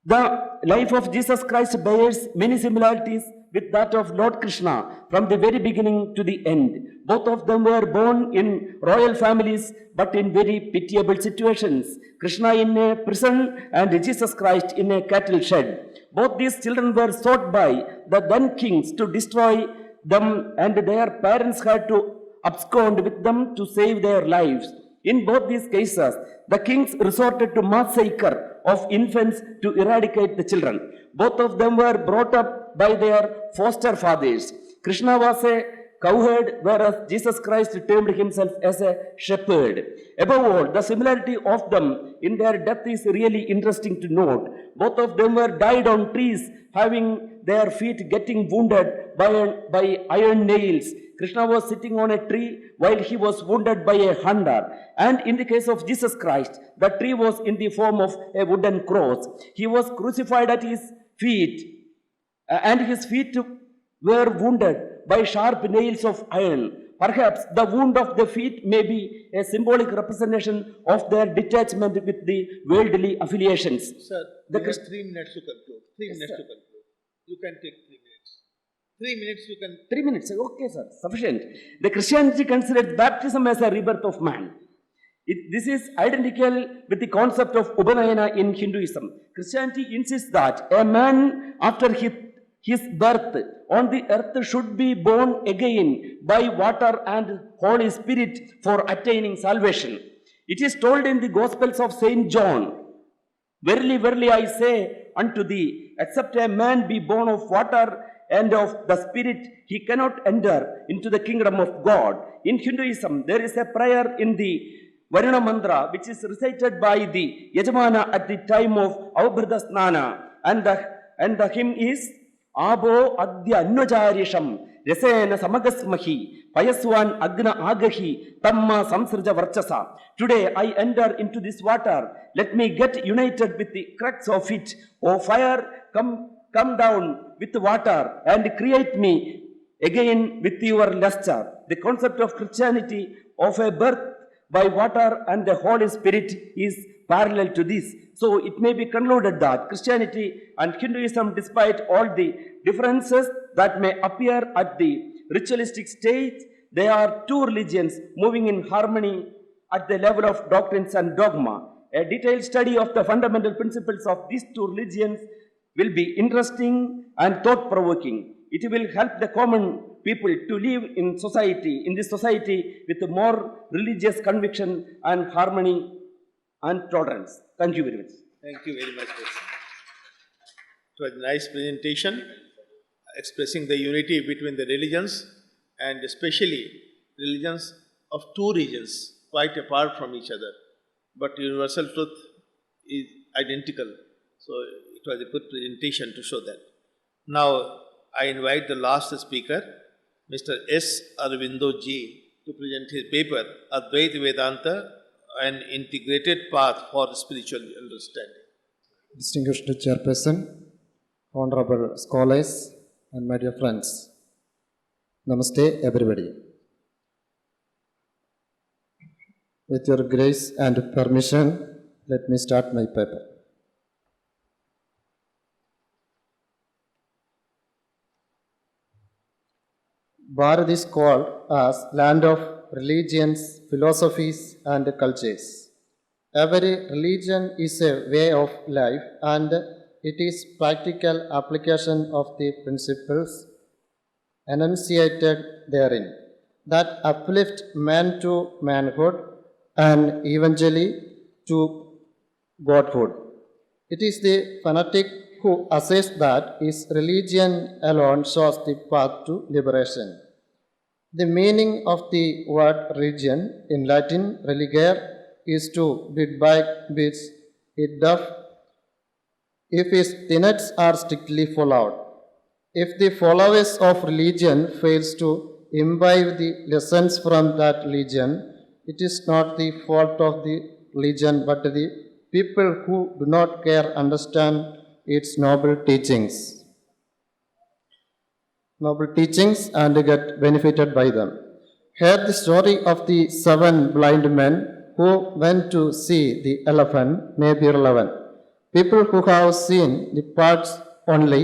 S4: The life of Jesus Christ bears many similarities with that of Lord Krishna from the very beginning to the end. Both of them were born in royal families, but in very pitiable situations. Krishna in a prison and Jesus Christ in a cattle shed. Both these children were sought by the then kings to destroy them, and their parents had to abscond with them to save their lives. In both these cases, the kings resorted to massacre of infants to eradicate the children. Both of them were brought up by their foster fathers. Krishna was a cowherd, whereas Jesus Christ termed himself as a shepherd. Above all, the similarity of them in their death is really interesting to note. Both of them were died on trees, having their feet getting wounded by iron nails. Krishna was sitting on a tree while he was wounded by a hunter. And in the case of Jesus Christ, the tree was in the form of a wooden cross. He was crucified at his feet, and his feet were wounded by sharp nails of iron. Perhaps the wound of the feet may be a symbolic representation of their detachment with the worldly affiliations.
S1: Sir,
S4: The
S1: we have
S4: Christ-
S1: 3 minutes to conclude. 3
S4: Yes,
S1: minutes
S4: sir.
S1: to conclude. You can take 3 minutes. 3 minutes you can.
S4: 3 minutes, okay, sir, sufficient. The Christianity considers baptism as a rebirth of man. This is identical with the concept of Upanayana in Hinduism. Christianity insists that a man, after his birth on the earth, should be born again by water and Holy Spirit for attaining salvation. It is told in the Gospels of Saint John, "Verily, verily, I say unto thee, except a man be born of water and of the Spirit, he cannot enter into the kingdom of God." In Hinduism, there is a prayer in the Varuna Mantra, which is recited by the Yajamana at the time of Avabhrata Snana, and the hymn is Abo Adya Annacharisham Resena Samagasmahi Payaswan Agna Agahi Tamma Samsraja Varchasa. Today I enter into this water. Let me get united with the cracks of it. O fire, come down with the water and create me again with your luster. The concept of Christianity of a birth by water and the Holy Spirit is parallel to this. So it may be concluded that Christianity and Hinduism, despite all the differences that may appear at the ritualistic stage, they are two religions moving in harmony at the level of doctrines and dogma. A detailed study of the fundamental principles of these two religions will be interesting and thought-provoking. It will help the common people to live in this society with more religious conviction and harmony and tolerance. Thank you very much.
S1: Thank you very much, sir. It was a nice presentation expressing the unity between the religions, and especially religions of two regions quite apart from each other, but universal truth is identical. So it was a good presentation to show that. Now I invite the last speaker, Mr. S. Arvindo Ji, to present his paper, Advaita Vedanta, an integrated path for spiritual understanding.
S5: Distinguished Chairperson, Honorable Scholars, and my dear friends. Namaste, everybody. With your grace and permission, let me start my paper. Bharat is called as land of religions, philosophies, and cultures. Every religion is a way of life, and it is practical application of the principles enunciated therein that uplift man to manhood and eventually to godhood. It is the fanatic who asserts that his religion alone shows the path to liberation. The meaning of the word religion in Latin religare is to bid back which it doth if its tenets are strictly followed. If the followers of religion fails to imbibe the lessons from that religion, it is not the fault of the religion but the people who do not care understand its noble teachings and get benefited by them. Hear the story of the 7 blind men who went to see the elephant may be relevant. People who have seen the parts only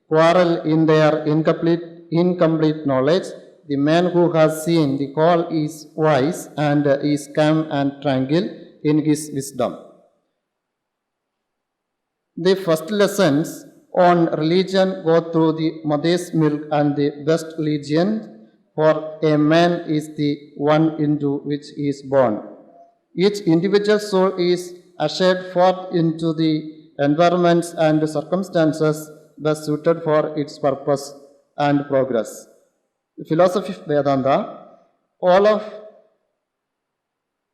S5: quarrel in their incomplete knowledge. The man who has seen the whole is wise and is calm and tranquil in his wisdom. The first lessons on religion go through the mother's milk, and the best religion for a man is the one into which he is born. Each individual soul is ushered forth into the environments and circumstances best suited for its purpose and progress. The philosophy of Vedanta, all of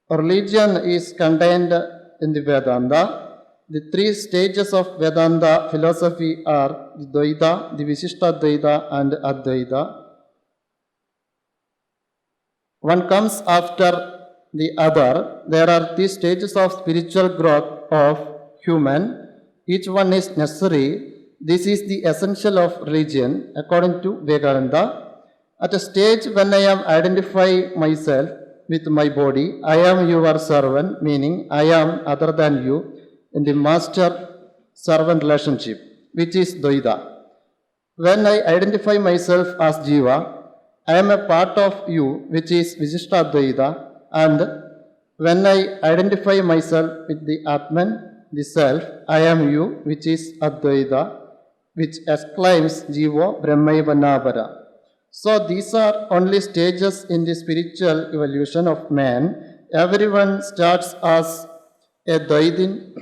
S5: religion is contained in the Vedanta. The three stages of Vedanta philosophy are the Dvaita, the Vishishtadvaita, and Advaita. One comes after the other. There are three stages of spiritual growth of human. Each one is necessary. This is the essential of religion according to Vedanta. At a stage when I am identify myself with my body, I am your servant, meaning I am other than you in the master-servant relationship, which is Dvaita. When I identify myself as Jiva, I am a part of you, which is Vishishtadvaita, and when I identify myself with the Atman, the Self, I am you, which is Advaita, which exclaims Jivo Brahmaiva Navara. So these are only stages in the spiritual evolution of man. Everyone starts as a Dvaitin,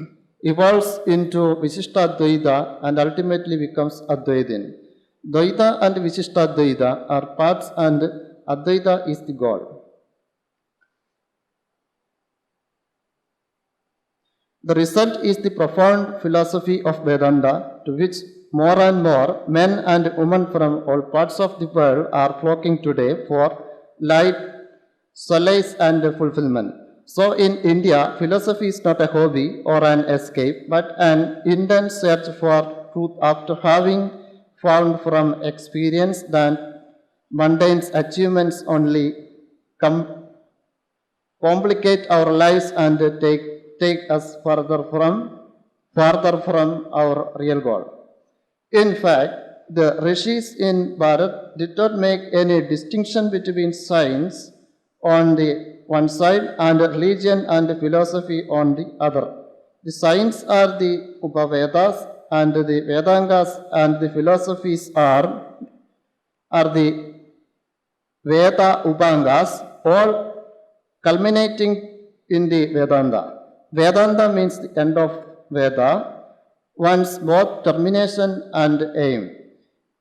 S5: evolves into Vishishtadvaita, and ultimately becomes Advaitin. Dvaita and Vishishtadvaita are parts, and Advaita is the goal. The result is the profound philosophy of Vedanta, to which more and more men and women from all parts of the world are flocking today for light, solace, and fulfillment. So in India, philosophy is not a hobby or an escape, but an intense search for truth after having found from experience that mundane achievements only complicate our lives and take us farther from our real goal. In fact, the rishis in Bharat did not make any distinction between science on the one side and religion and philosophy on the other. The science are the Upavedas, and the Vedangas and the philosophies are the Veda Upangas, all culminating in the Vedanta. Vedanta means the end of Veda, one's both termination and aim.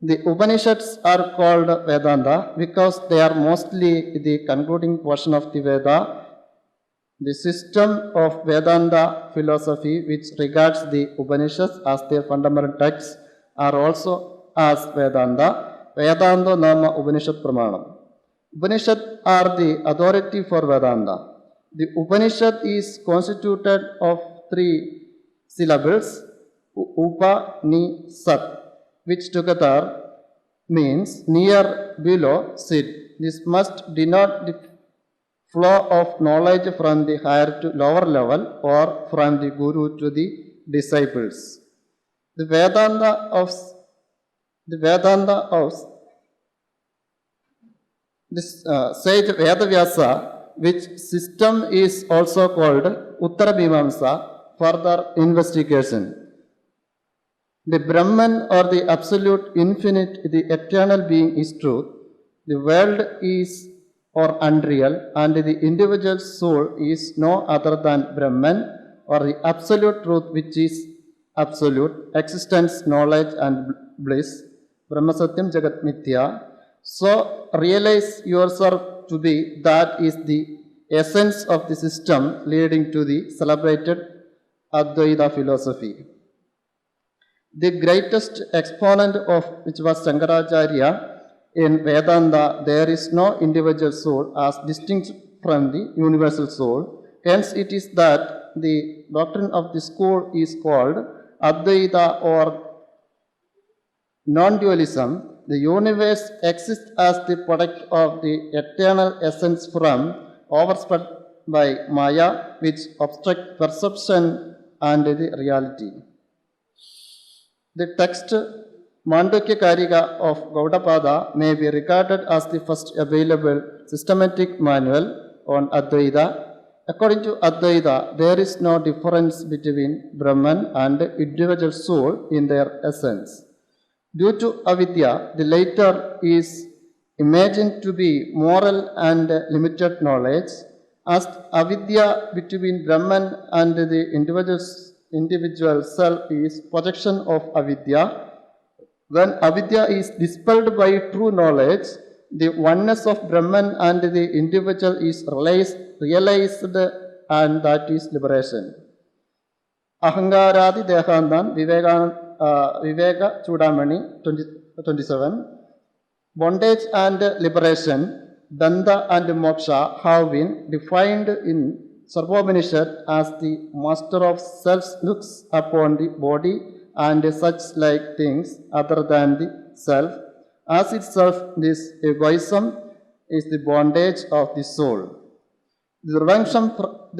S5: The Upanishads are called Vedanta because they are mostly the concluding portion of the Veda. The system of Vedanta philosophy, which regards the Upanishads as their fundamental texts, are also as Vedanta. Vedanta Nama Upanishad Pramanam. Upanishads are the authority for Vedanta. The Upanishad is constituted of three syllables, Upa, Ni, Sat, which together means near, below, sit. This must denote the flow of knowledge from the higher to lower level or from the guru to the disciples. The Vedanta of this sage Vedavyasa, which system is also called Uttarabhimamsa, further investigation. The Brahman or the absolute infinite, the eternal being is truth. The world is or unreal, and the individual soul is no other than Brahman or the absolute truth, which is absolute existence, knowledge, and bliss. Brahma Satyam Jagat Mithya. So realize yourself to be that is the essence of the system leading to the celebrated Advaita philosophy. The greatest exponent of which was Shankaracharya. In Vedanta, there is no individual soul as distinct from the universal soul. Hence, it is that the doctrine of the school is called Advaita or non-dualism. The universe exists as the product of the eternal essence from overspread by Maya, which obstruct perception and the reality. The text Mandukya Karika of Gaudapada may be regarded as the first available systematic manual on Advaita. According to Advaita, there is no difference between Brahman and individual soul in their essence. Due to avidya, the latter is imagined to be moral and limited knowledge. As avidya between Brahman and the individual self is projection of avidya. When avidya is dispelled by true knowledge, the oneness of Brahman and the individual is realized and that is liberation. Ahangaradi Dehandan, Viveka Chudamani, 27. Bondage and liberation, Danda and Moksha have been defined in Sarvopanishad as the master of self looks upon the body and such like things other than the self. As itself, this egoism is the bondage of the soul. The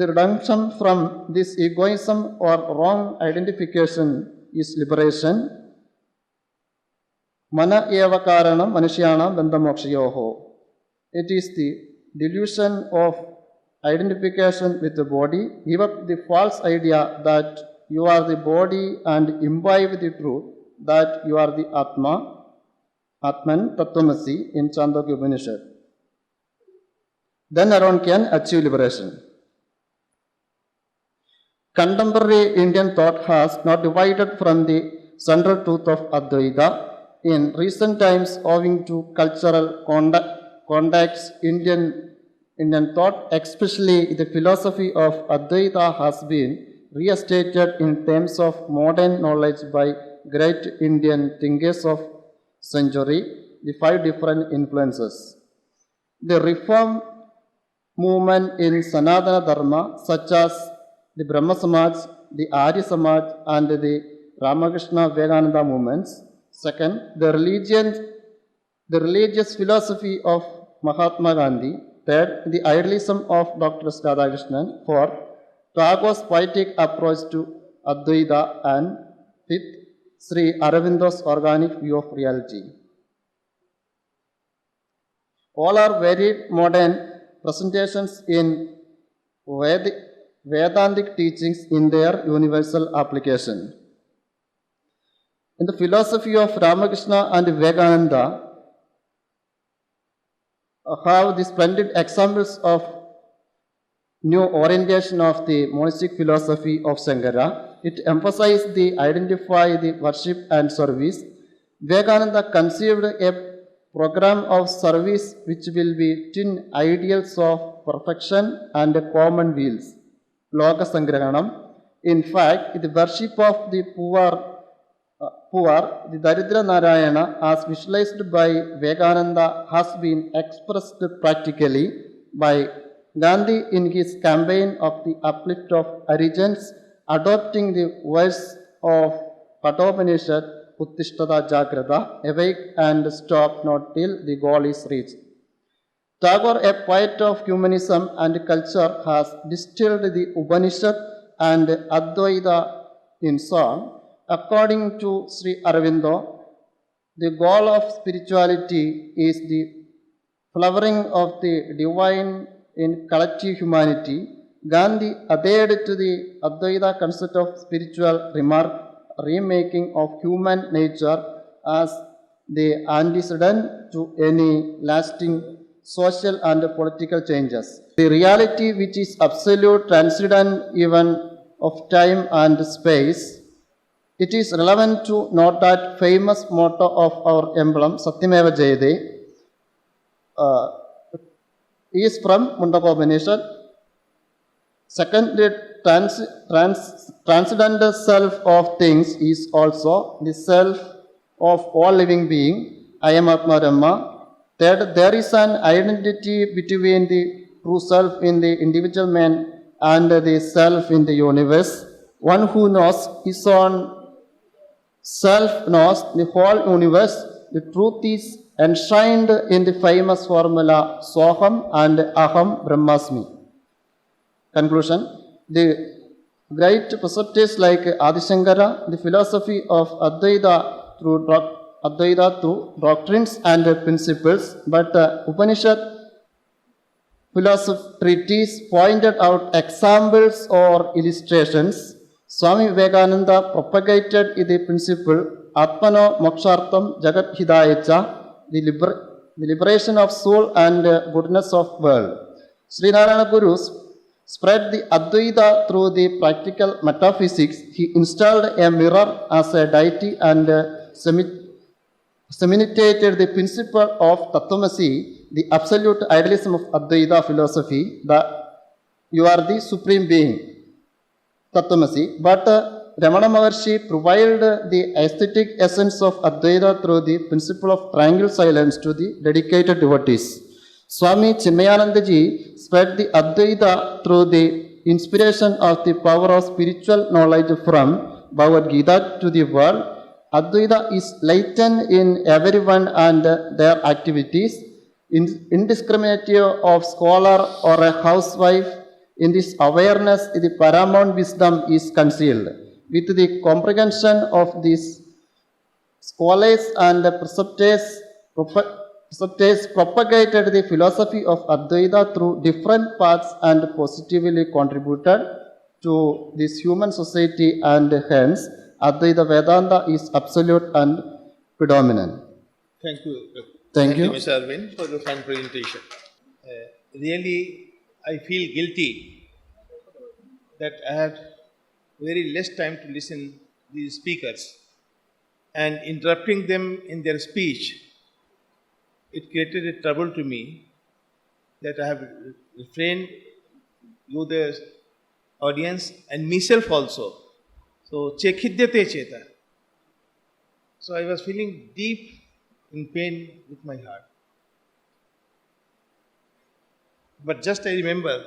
S5: redemption from this egoism or wrong identification is liberation. Mana eva karanam manushyana bandhamokshayoho. It is the delusion of identification with the body. Give up the false idea that you are the body and imbibe the truth that you are the Atman Tattvamasi in Chandogya Upanishad. Then one can achieve liberation. Contemporary Indian thought has not divided from the central truth of Advaita. In recent times, owing to cultural contacts, Indian thought, especially the philosophy of Advaita, has been restated in terms of modern knowledge by great Indian thinkers of century, the 5 different influences. The reform movement in Sanatana Dharma, such as the Brahma Samaj, the Arya Samaj, and the Ramakrishna Vivekananda movements. Second, the religious philosophy of Mahatma Gandhi. Third, the idealism of Dr. Radhakrishnan. Fourth, Tagore's poetic approach to Advaita. And fifth, Sri Aurobindo's organic view of reality. All are very modern presentations in Vedantic teachings in their universal application. In the philosophy of Ramakrishna and Vivekananda have the splendid examples of new orientation of the monastic philosophy of Shankara. It emphasized the identify, the worship and service. Vivekananda conceived a program of service which will be twin ideals of perfection and common wills. Loka Sangrahanam. In fact, the worship of the poor, the Daridra Narayana, as visualized by Vivekananda, has been expressed practically by Gandhi in his campaign of the uplift of Harijans, adopting the verse of Kathopanishad, Uttishthata Jagrata, awake and stop not till the goal is reached. Tagore, a poet of humanism and culture, has distilled the Upanishad and Advaita in song. According to Sri Aurobindo, the goal of spirituality is the flowering of the divine in collective humanity. Gandhi adhered to the Advaita concept of spiritual remaking of human nature as the antecedent to any lasting social and political changes. The reality which is absolute, transcendent even of time and space. It is relevant to note that famous motto of our emblem, Satyameva Jayate, is from Mundakopanishad. Second, the transcendental self of things is also the self of all living being. I am Atma Brahma. Third, there is an identity between the true self in the individual man and the self in the universe. One who knows his own self knows the whole universe. The truth is enshrined in the famous formula Soham and Aham Brahmasmi. Conclusion. The great preceptors like Adi Shankara, the philosophy of Advaita through doctrines and principles, but Upanishad philosophy treatise pointed out examples or illustrations. Swami Vivekananda propagated the principle Atmano Mokshartham Jagat Hidayacha, the liberation of soul and goodness of world. Sri Narayana Guru spread the Advaita through the practical metaphysics. He installed a mirror as a deity and disseminated the principle of Tattvamasi, the absolute idealism of Advaita philosophy, that you are the supreme being, Tattvamasi. But Ramana Maharshi provided the aesthetic essence of Advaita through the principle of tranquil silence to the dedicated devotees. Swami Chinmayanandaji spread the Advaita through the inspiration of the power of spiritual knowledge from Bhagavad Gita to the world. Advaita is latent in everyone and their activities, indiscriminative of scholar or a housewife. In this awareness, the paramount wisdom is concealed. With the comprehension of these scholars and preceptors propagated the philosophy of Advaita through different paths and positively contributed to this human society, and hence Advaita Vedanta is absolute and predominant.
S1: Thank you.
S5: Thank you.
S1: Mr. Arvind, for your fine presentation. Really, I feel guilty that I had very less time to listen these speakers, and interrupting them in their speech, it created a trouble to me that I have refrained you, the audience, and myself also. So, chekhidyate cheta. So, I was feeling deep in pain with my heart. But just I remember,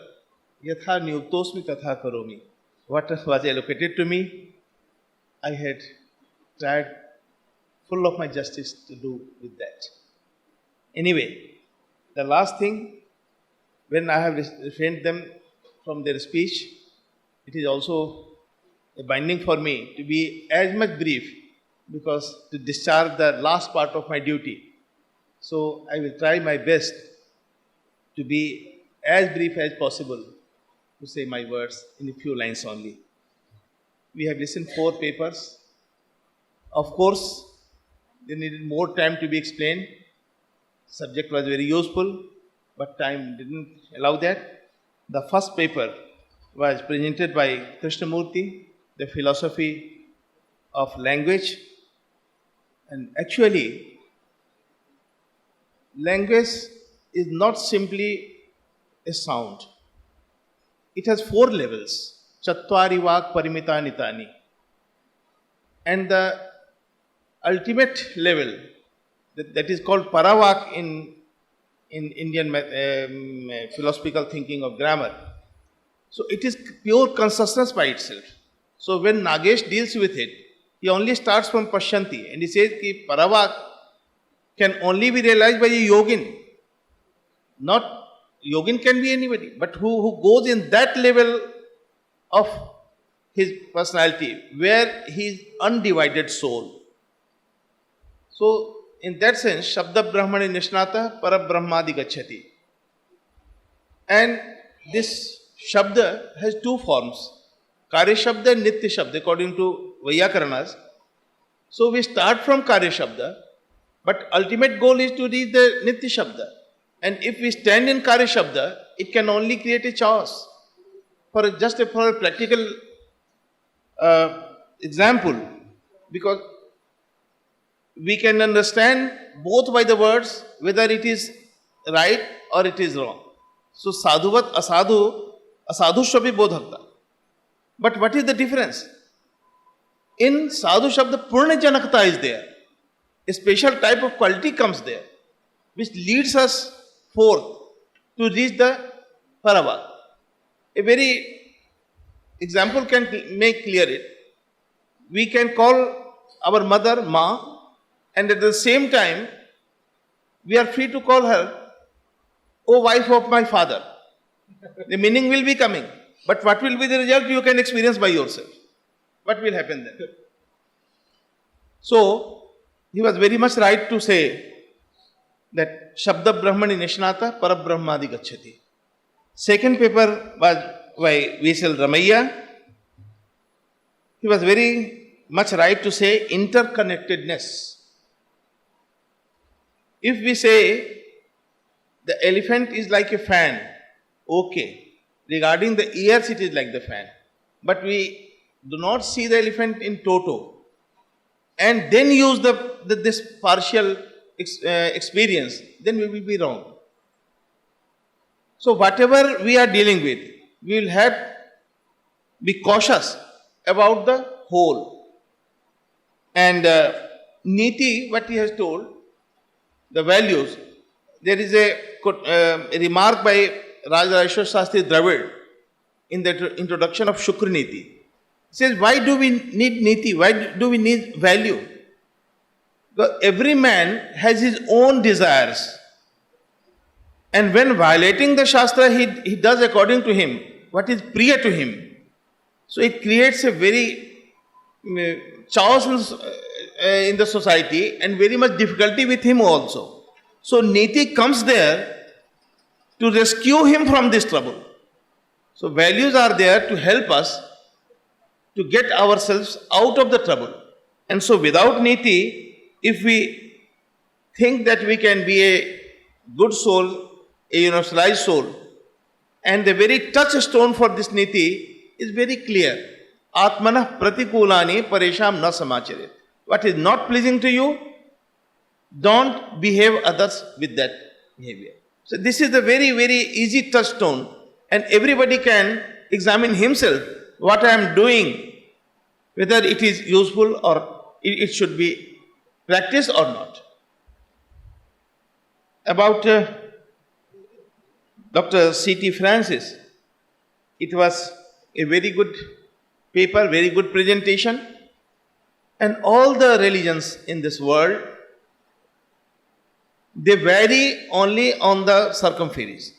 S1: yatha niyutosmi tatha karomi. What was allocated to me, I had tried full of my justice to do with that. Anyway, the last thing, when I have refrained them from their speech, it is also a binding for me to be as much brief, because to discharge the last part of my duty. So I will try my best to be as brief as possible, to say my words in a few lines only. We have listened 4 papers. Of course, they needed more time to be explained. Subject was very useful, but time didn't allow that. The first paper was presented by Krishnamurti, the philosophy of language. And actually, language is not simply a sound. It has 4 levels. Chattvari vak parimita nitani. And the ultimate level, that is called paravak in Indian philosophical thinking of grammar. So it is pure consciousness by itself. So when Nagesh deals with it, he only starts from Pashyanti, and he says that paravak can only be realized by a yogin. Not yogin can be anybody, but who goes in that level of his personality, where he is undivided soul. So in that sense, Shabda Brahmani Nishnata Parabrahmadi Gacchati. And this Shabda has 2 forms, Karya Shabda and Nitya Shabda, according to Vaiyakaranas. So we start from Karya Shabda, but ultimate goal is to reach the Nitya Shabda. And if we stand in Karya Shabda, it can only create a chaos. For a practical example, because we can understand both by the words whether it is right or it is wrong. So sadhuvat asadhu, asadhushvapi bodhakta. But what is the difference? In sadhu shabda, purna janakta is there. A special type of quality comes there, which leads us forth to reach the paravak. A very example can make clear it. We can call our mother Ma, and at the same time, we are free to call her, O wife of my father. The meaning will be coming. But what will be the result, you can experience by yourself. What will happen then? So, he was very much right to say that Shabda Brahmani Nishnata Parabrahmadi Gacchati. Second paper was by V.S.L. Ramaiya. He was very much right to say interconnectedness. If we say the elephant is like a fan, okay. Regarding the ears, it is like the fan. But we do not see the elephant in toto. and then use this partial experience, then we will be wrong. So whatever we are dealing with, we will have be cautious about the whole. And Niti, what he has told, the values, there is a remark by Rajarashwar Shastri Dravid in the introduction of Shukr Niti. He says, why do we need Niti? Why do we need value? Because every man has his own desires. And when violating the Shastra, he does according to him what is priya to him. So it creates a very chaos in the society and very much difficulty with him also. So Niti comes there to rescue him from this trouble. So values are there to help us to get ourselves out of the trouble. And so without Niti, if we think that we can be a good soul, a universalized soul, and the very touchstone for this Niti is very clear. Atmanah pratikulani paresham na samacharet. What is not pleasing to you, don't behave others with that behavior. So this is the very, very easy touchstone, and everybody can examine himself what I am doing, whether it is useful or it should be practiced or not. About Dr. C.T. Francis, it was a very good paper, very good presentation, and all the religions in this world, they vary only on the circumference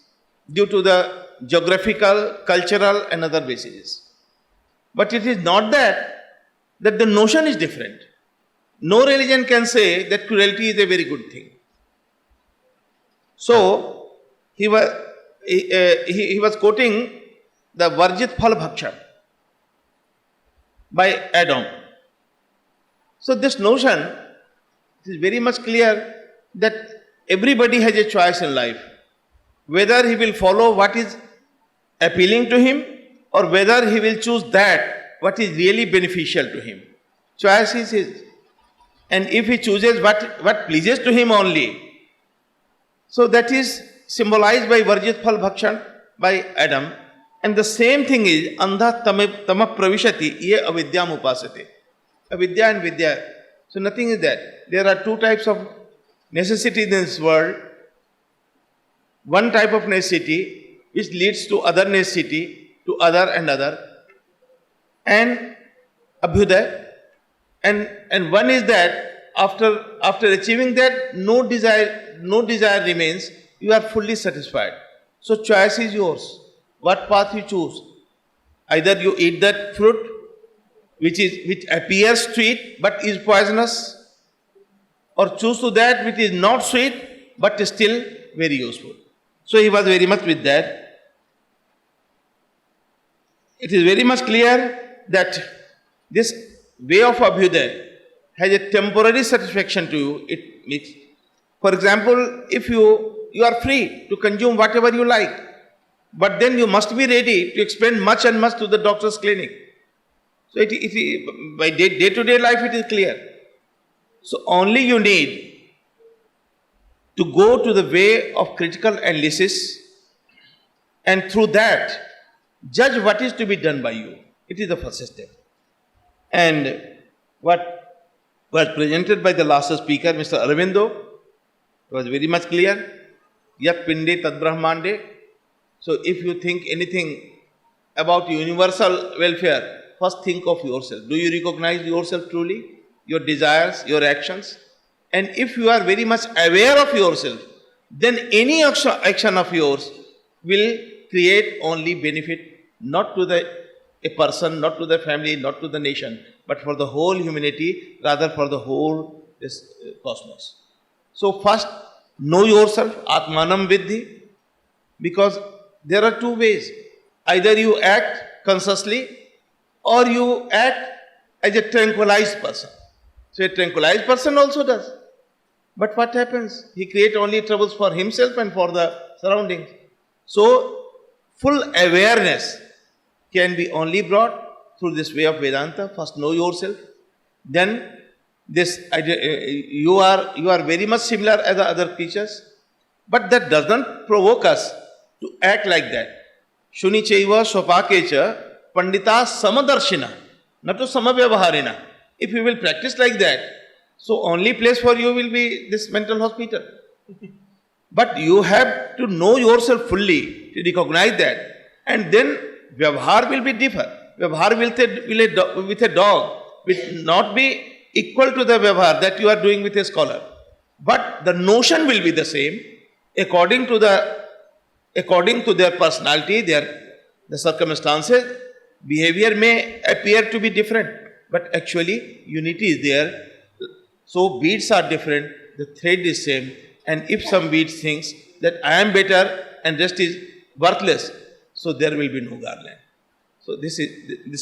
S1: due to the geographical, cultural and other bases. But it is not that the notion is different. No religion can say that cruelty is a very good thing. So he was quoting the Varjit Phal Bhaksha by Adam. So this notion is very much clear that everybody has a choice in life, whether he will follow what is appealing to him or whether he will choose that what is really beneficial to him. Choice is his. And if he chooses what pleases to him only, so that is symbolized by Varjit Phal Bhakshan by Adam. And the same thing is Andha Tama Pravishati Ye Avidyam Upasate. Avidya and Vidya. So nothing is that. There are two types of necessity in this world. One type of necessity which leads to other necessity, to other and other, and Abhyuday. And one is that after achieving that, no desire remains, you are fully satisfied. So choice is yours. What path you choose? Either you eat that fruit which appears sweet but is poisonous, or choose to that which is not sweet but is still very useful. So he was very much with that. It is very much clear that this way of Abhyuday has a temporary satisfaction to you. It makes, for example, if you are free to consume whatever you like, but then you must be ready to expend much and much to the doctor's clinic. So by day-to-day life it is clear. So only you need to go to the way of critical analysis, and through that judge what is to be done by you. It is the first step. And what was presented by the last speaker, Mr. Aravindo, was very much clear. Yat pinde tad brahmande. So if you think anything about universal welfare, first think of yourself. Do you recognize yourself truly? Your desires, your actions? And if you are very much aware of yourself, then any action of yours will create only benefit, not to a person, not to the family, not to the nation, but for the whole humanity, rather for the whole cosmos. So first, know yourself, Atmanam Vidhi, because there are two ways. Either you act consciously or you act as a tranquilized person. So a tranquilized person also does. But what happens? He creates only troubles for himself and for the surroundings. So full awareness can be only brought through this way of Vedanta. First know yourself, then you are very much similar as the other creatures, but that does not provoke us to act like that. Shuni chaiva swapakecha pandita samadarshina, not to samavyavaharina. If you will practice like that, so only place for you will be this mental hospital. But you have to know yourself fully to recognize that, and then vyavahar will be different. Vyavahar with a dog will not be equal to the vyavahar that you are doing with a scholar. But the notion will be the same according to their personality, the circumstances. Behavior may appear to be different, but actually unity is there. So beads are different, the thread is same, and if some beads thinks that I am better and rest is worthless, so there will be no garland. So this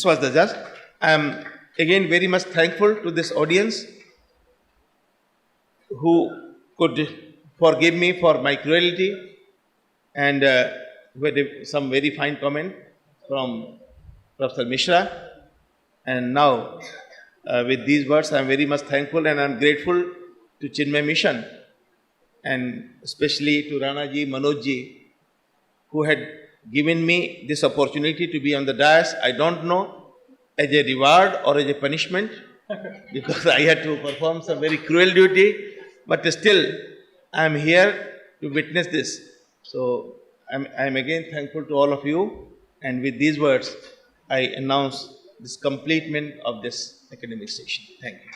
S1: was the just. I am again very much thankful to this audience who could forgive me for my cruelty, and with some very fine comment from Professor Mishra. And now, with these words, I am very much thankful and I am grateful to Chinmay Mission, and especially to Rana ji, Manoj ji, who had given me this opportunity to be on the dais. I don't know as a reward or as a punishment, because I had to perform some very cruel duty, but still I am here to witness this. So I am again thankful to all of you, and with these words I announce this completement of this academic session. Thank you.